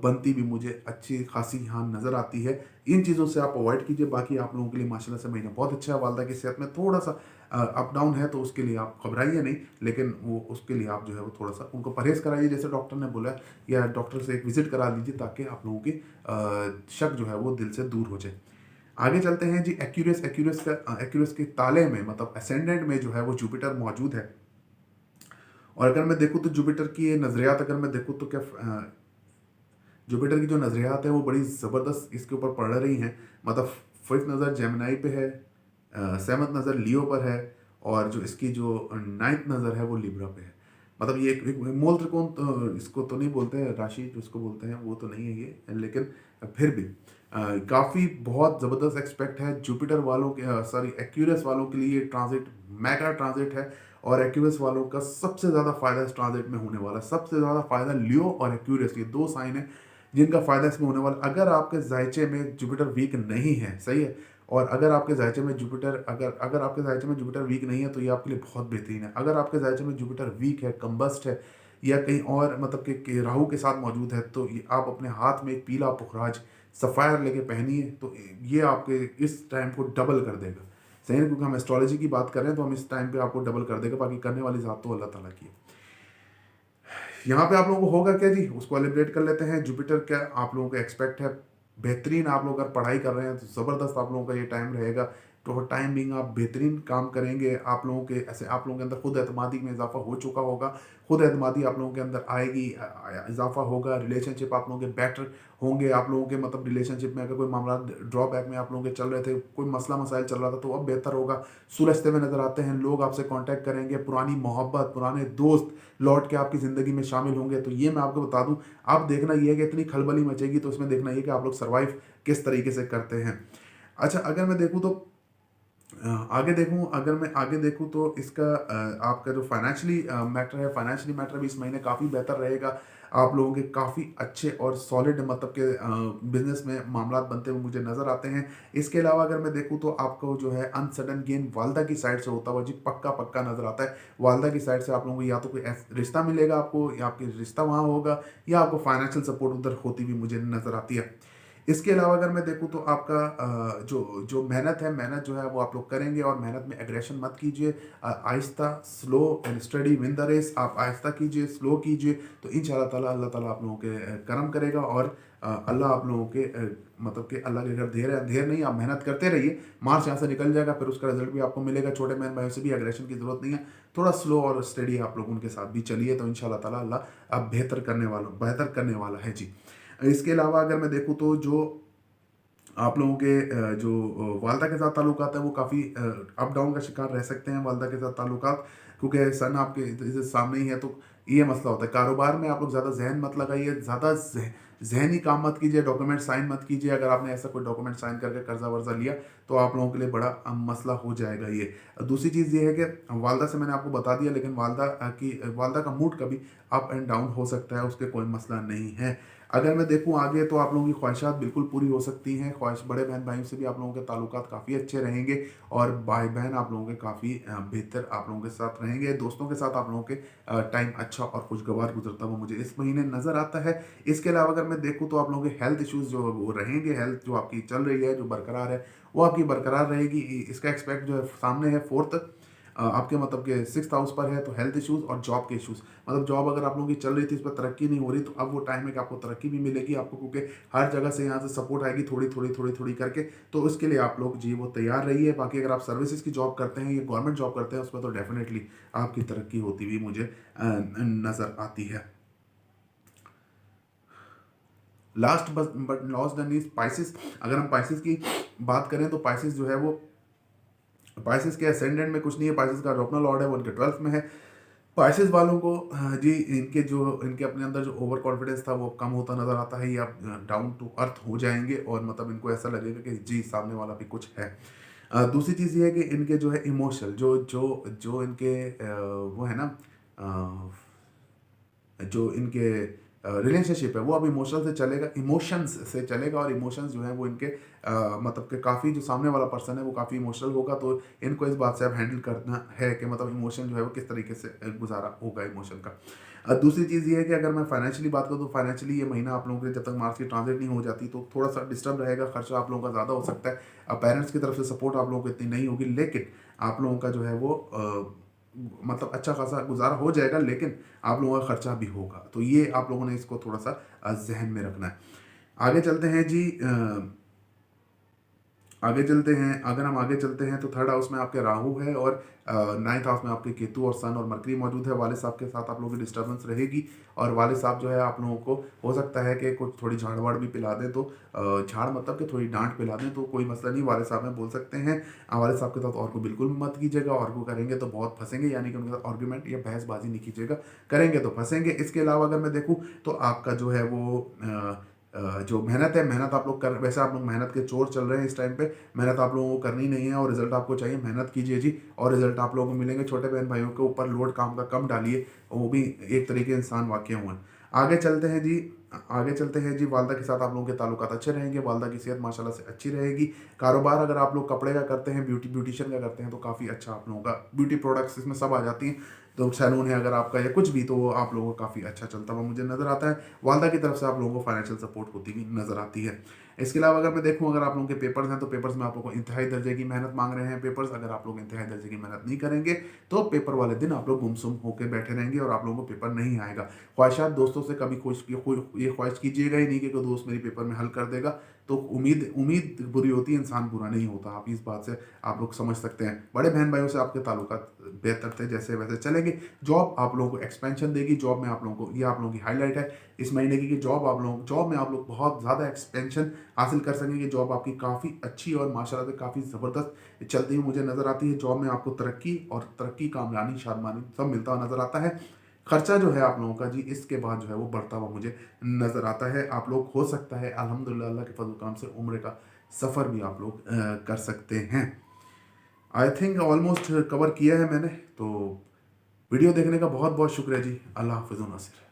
बनती भी मुझे अच्छी खासी यहाँ नज़र आती है। इन चीज़ों से आप अवॉइड कीजिए। बाकी आप लोगों के लिए माशाल्लाह से महीना बहुत अच्छा है। वालदा की सेहत में थोड़ा सा अप डाउन है, तो उसके लिए आप घबराइए नहीं, लेकिन वो उसके लिए आप जो है वो थोड़ा सा उनको परहेज़ कराइए जैसे डॉक्टर ने बोला, या डॉक्टर से एक विजिट करा लीजिए, ताकि आप लोगों की शक जो है वो दिल से दूर हो जाए। आगे चलते हैं जी। एक्यूरस के ताले में, मतलब असेंडेंट में जो है वो जुपिटर मौजूद है। और अगर मैं देखूँ तो जुपिटर की ये नज़रियात अगर मैं देखूँ तो क्या जुपिटर की जो नज़रियात है वो बड़ी ज़बरदस्त इसके ऊपर पड़ रही हैं। मतलब फिफ्थ नज़र जेमिनाई पे है, सेवन्थ नज़र लियो पर है, और जो इसकी जो नाइन्थ नज़र है वो लिब्रा पे है। मतलब ये एक मूल त्रिकोण, तो इसको तो नहीं बोलते हैं, राशि जो इसको बोलते हैं वो तो नहीं है ये, लेकिन फिर भी काफ़ी बहुत ज़बरदस्त एक्सपेक्ट है जुपिटर वालों के, सॉरी एक्यूरस वालों के लिए ट्रांजिट मैगा ट्रांजिट है। और एक्यूरस वालों का सबसे ज़्यादा फायदा इस ट्रांजिट में होने वाला है। सबसे ज़्यादा फायदा लियो और एक्यूरस, ये दो साइन है जिनका फायदा इसमें होने वाला। अगर आपके जायचे में जुपिटर वीक नहीं है, सही है, और अगर आपके जायचे में जुपिटर अगर आपके जायचे में जुपिटर वीक नहीं है तो ये आपके लिए बहुत बेहतरीन है। अगर आपके जायचे में जुपिटर वीक है, कम्बस्ट है, या कहीं और मतलब कि राहु के साथ मौजूद है, तो ये आप अपने हाथ में एक पीला पुखराज सफ़ायर लेके पहनिए, तो ये आपके इस टाइम को डबल कर देगा। सही है, क्योंकि हम एस्ट्रोलॉजी की बात कर रहे हैं तो हम इस टाइम पे आपको डबल कर देगा। बाकी करने वाली ज़ात तो अल्लाह ताला की है। यहाँ पे आप लोगों को होगा क्या जी, उसको एलिब्रेट कर लेते हैं। जुपिटर क्या आप लोगों को एक्सपेक्ट है बेहतरीन। आप लोग अगर पढ़ाई कर रहे हैं तो ज़बरदस्त आप लोगों का ये टाइम रहेगा। तो टाइम बिंग आप बेहतरीन काम करेंगे। आप लोगों के ऐसे आप लोगों के अंदर खुद एतमादी में इजाफा हो चुका होगा, खुद एतमादी आप लोगों के अंदर आएगी, इजाफा होगा, रिलेशनशिप आप लोगों के बेटर होंगे। आप लोगों के मतलब रिलेशनशिप में अगर कोई मामला ड्रॉबैक में आप लोगों के चल रहे थे, कोई मसला मसाइल चल रहा था, तो अब बेहतर होगा, सुलझते हुए नजर आते हैं। लोग आपसे कांटेक्ट करेंगे, पुरानी मोहब्बत, पुराने दोस्त लौट के आपकी ज़िंदगी में शामिल होंगे। तो ये मैं आपको बता दूं, आप देखना ये है कि इतनी खलबली मचेगी, तो इसमें देखना ये कि आप लोग सर्वाइव किस तरीके से करते हैं। अच्छा, अगर मैं देखूं तो आगे देखूं, अगर मैं आगे देखूं तो इसका आपका जो फाइनेंशियली मैटर है, फाइनेंशियली मैटर भी इस महीने काफ़ी बेहतर रहेगा। आप लोगों के काफ़ी अच्छे और सॉलिड मतलब के बिजनेस में मामला बनते हुए मुझे नज़र आते हैं। इसके अलावा अगर मैं देखूं तो आपको जो है अनसडन गेन वालदा की साइड से होता हुआ जी पक्का पक्का नज़र आता है। वालदा की साइड से आप लोगों को या तो कोई रिश्ता मिलेगा आपको, या आपके रिश्ता वहाँ होगा, या आपको फाइनेंशियल सपोर्ट उधर होती हुई मुझे नज़र आती है। इसके अलावा अगर मैं देखूँ तो आपका जो जो मेहनत है, मेहनत जो है वो आप लोग करेंगे, और मेहनत में एग्रेशन मत कीजिए। आहिस्ता, slow and study win the race. आप आहिस्ता कीजिए, स्लो कीजिए, तो इंशाल्लाह ताला अल्लाह ताला आप लोगों के करम करेगा। और अल्लाह आप लोगों के मतलब कि अल्लाह के घर देर है अंधेर नहीं, आप मेहनत करते रहिए, मार्च यहाँ से निकल जाएगा, फिर उसका रिजल्ट भी आपको मिलेगा। छोटे बहन भाइयों से भी एग्रेशन की जरूरत नहीं है, थोड़ा स्लो और स्टडी आप लोग उनके साथ भी चलिए, तो इंशाल्लाह ताला अल्लाह अब बेहतर करने वाला है जी। इसके अलावा अगर मैं देखूँ तो जो आप लोगों के जो वालदा के साथ ताल्लुकात है वो काफ़ी अप डाउन का शिकार रह सकते हैं। वालदा के साथ ताल्लुकात, क्योंकि सन आपके इधर सामने ही है, तो ये मसला होता है। कारोबार में आप लोग ज़्यादा जहन मत लगाइए, ज़्यादा जहनी काम मत कीजिए, डॉक्यूमेंट साइन मत कीजिए। अगर आपने ऐसा कोई डॉक्यूमेंट साइन करके कर्जा वर्जा लिया, तो आप लोगों के लिए बड़ा मसला हो जाएगा ये। दूसरी चीज़ ये है कि वालदा से मैंने आपको बता दिया, लेकिन वालदा का मूड कभी अप एंड डाउन हो सकता है, उसके कोई मसला नहीं है। अगर मैं देखूं आगे तो आप लोगों की ख्वाहिशात बिल्कुल पूरी हो सकती हैं। ख्वाहिश बड़े बहन भाइयों से भी आप लोगों के ताल्लुकात काफ़ी अच्छे रहेंगे, और भाई बहन आप लोगों के काफ़ी बेहतर आप लोगों के साथ रहेंगे। दोस्तों के साथ आप लोगों के टाइम अच्छा और खुशगवार गुजरता हुआ मुझे इस महीने नज़र आता है। इसके अलावा अगर मैं देखूँ तो आप लोगों के हेल्थ इश्यूज़ जो वो रहेंगे, हेल्थ जो आपकी चल रही है, जो बरकरार है, वो आपकी बरकरार रहेगी। इसका एक्सपेक्ट जो है सामने है फोर्थ आपके मतलब के सिक्स हाउस पर है, तो हेल्थ इश्यूज और जॉब के इश्यूज, मतलब जॉब अगर आप लोगों की चल रही थी, इस पर तरक्की नहीं हो रही, तो अब वो टाइम है कि आपको तरक्की भी मिलेगी आपको, क्योंकि हर जगह से यहाँ से सपोर्ट आएगी थोड़ी थोड़ी थोड़ी थोड़ी करके। तो उसके लिए आप लोग जी वो तैयार रहिए। बाकी अगर आप सर्विसेज की जॉब करते हैं या गवर्नमेंट जॉब करते हैं, उसमें तो डेफिनेटली आपकी तरक्की होती हुई मुझे नज़र आती है। Last but lost then is spices. अगर हम स्पाइसेस की बात करें तो स्पाइसेस जो है वो, स्पाइसेस के असेंडेंट में कुछ नहीं है, स्पाइसेस का जो अपना लॉर्ड है वो उनके 12th में है। स्पाइसेस वालों को जी इनके अपने अंदर जो ओवर कॉन्फिडेंस था वो कम होता नजर आता है, या डाउन टू अर्थ हो जाएंगे, और मतलब इनको ऐसा लगेगा कि जी सामने वाला भी कुछ है। दूसरी चीज़ ये है कि इनके जो है इमोशनल जो जो जो इनके वो है ना, जो इनके रिलेशनशिप है वो अब इमोशनल से चलेगा, इमोशंस से चलेगा, और इमोशंस जो है वो इनके मतलब कि काफ़ी जो सामने वाला पर्सन है वो काफ़ी इमोशनल होगा, तो इनको इस बात से अब हैंडल करना है कि मतलब इमोशन जो है वो किस तरीके से गुजारा होगा इमोशन का। दूसरी चीज़ ये है कि अगर मैं फाइनेंशियली बात करूँ तो फाइनेंशियली ये महीना आप लोगों के लिए जब तक मार्च की ट्रांजिट नहीं हो जाती, तो थोड़ा सा डिस्टर्ब रहेगा, खर्चा आप लोगों का ज़्यादा हो सकता है। अब पेरेंट्स की तरफ से सपोर्ट आप लोगों को इतनी नहीं होगी, लेकिन आप लोगों का जो है वो मतलब अच्छा खासा गुजारा हो जाएगा, लेकिन आप लोगों का खर्चा भी होगा। तो ये आप लोगों ने इसको थोड़ा सा जहन में रखना है। आगे चलते हैं जी, आगे चलते हैं। अगर हम आगे चलते हैं तो थर्ड हाउस में आपके राहु है, और नाइन्थ हाउस में आपके केतु और सन और मरकरी मौजूद है। वाले साहब के साथ आप लोगों की डिस्टर्बेंस रहेगी, और वाले साहब जो है आप लोगों को हो सकता है कि कुछ थोड़ी झाड़ वाड़ भी पिला दें, तो झाड़ मतलब कि थोड़ी डांट पिला दें, तो कोई मसला नहीं, वाले साहब में बोल सकते हैं। वाले साहब के साथ और को बिल्कुल मत कीजिएगा, और को करेंगे तो बहुत फंसेंगे, यानी कि उनके साथ आर्ग्यूमेंट या बहसबाजी नहीं कीजिएगा, करेंगे तो फंसेंगे। इसके अलावा अगर मैं देखूँ तो आपका जो है वो जो मेहनत है, मेहनत आप लोग कर, वैसे आप लोग मेहनत के चोर चल रहे हैं इस टाइम पे, मेहनत आप लोगों को करनी नहीं है, और रिजल्ट आपको चाहिए, मेहनत कीजिए जी, और रिजल्ट आप लोगों को मिलेंगे। छोटे बहन भाइयों के ऊपर लोड काम का कम डालिए, वो भी एक तरीके इंसान वाक़ई हुए। आगे चलते हैं जी, आगे चलते हैं जी। वालदा के साथ आप लोगों के ताल्लुकात अच्छे रहेंगे, वालदा की सेहत माशाल्लाह से अच्छी रहेगी। कारोबार अगर आप लोग कपड़े का करते हैं, ब्यूटिशियन का करते हैं, तो काफ़ी अच्छा आप लोगों का ब्यूटी प्रोडक्ट्स इसमें सब आ जाती हैं, तो सैलून है अगर आपका या कुछ भी, तो वो आप लोगों को काफ़ी अच्छा चलता हुआ मुझे नज़र आता है। वालदा की तरफ से आप लोगों को फाइनेंशियल सपोर्ट होती हुई नज़र आती है। इसके अलावा अगर मैं देखूं, अगर आप लोगों के पेपर्स हैं तो पेपर्स में आप लोगों को इंतहाई दर्जे की मेहनत मांग रहे हैं पेपर्स। अगर आप लोग इंतहाई दर्जे की मेहनत नहीं करेंगे, तो पेपर वाले दिन आप लोग गुमसुम होकर बैठे रहेंगे, और आप लोगों को पेपर नहीं आएगा। ख्वाहिशात दोस्तों से कभी ये ख्वाहिश कीजिएगा ही नहीं कि कोई दोस्त मेरी पेपर में हल कर देगा, तो उम्मीद उम्मीद बुरी होती है, इंसान बुरा नहीं होता। आप इस बात से आप लोग समझ सकते हैं। बड़े बहन भाइयों से आपके ताल्लुकात बेहतर थे, जैसे वैसे चलेंगे। जॉब आप लोगों को एक्सपेंशन देगी, जॉब में आप लोगों को, ये आप लोगों की हाईलाइट है इस महीने की, कि जॉब में आप लोग बहुत ज़्यादा एक्सपेंशन हासिल कर सकेंगे। जॉब आपकी काफ़ी अच्छी और माशाल्लाह से काफ़ी ज़बरदस्त चलती हुई मुझे नज़र आती है। जॉब में आपको तरक्की और तरक्की, कामयाबी, शादमानी सब मिलता हुआ नज़र आता है। खर्चा जो है आप लोगों का जी इसके बाद जो है वो बढ़ता हुआ मुझे नज़र आता है। आप लोग हो सकता है अल्हम्दुलिल्लाह अल्लाह के फजल काम से उम्र का सफ़र भी आप लोग कर सकते हैं। आई थिंक ऑलमोस्ट कवर किया है मैंने। तो वीडियो देखने का बहुत बहुत शुक्रिया जी। अल्लाह हाफ़िज़ नासिर।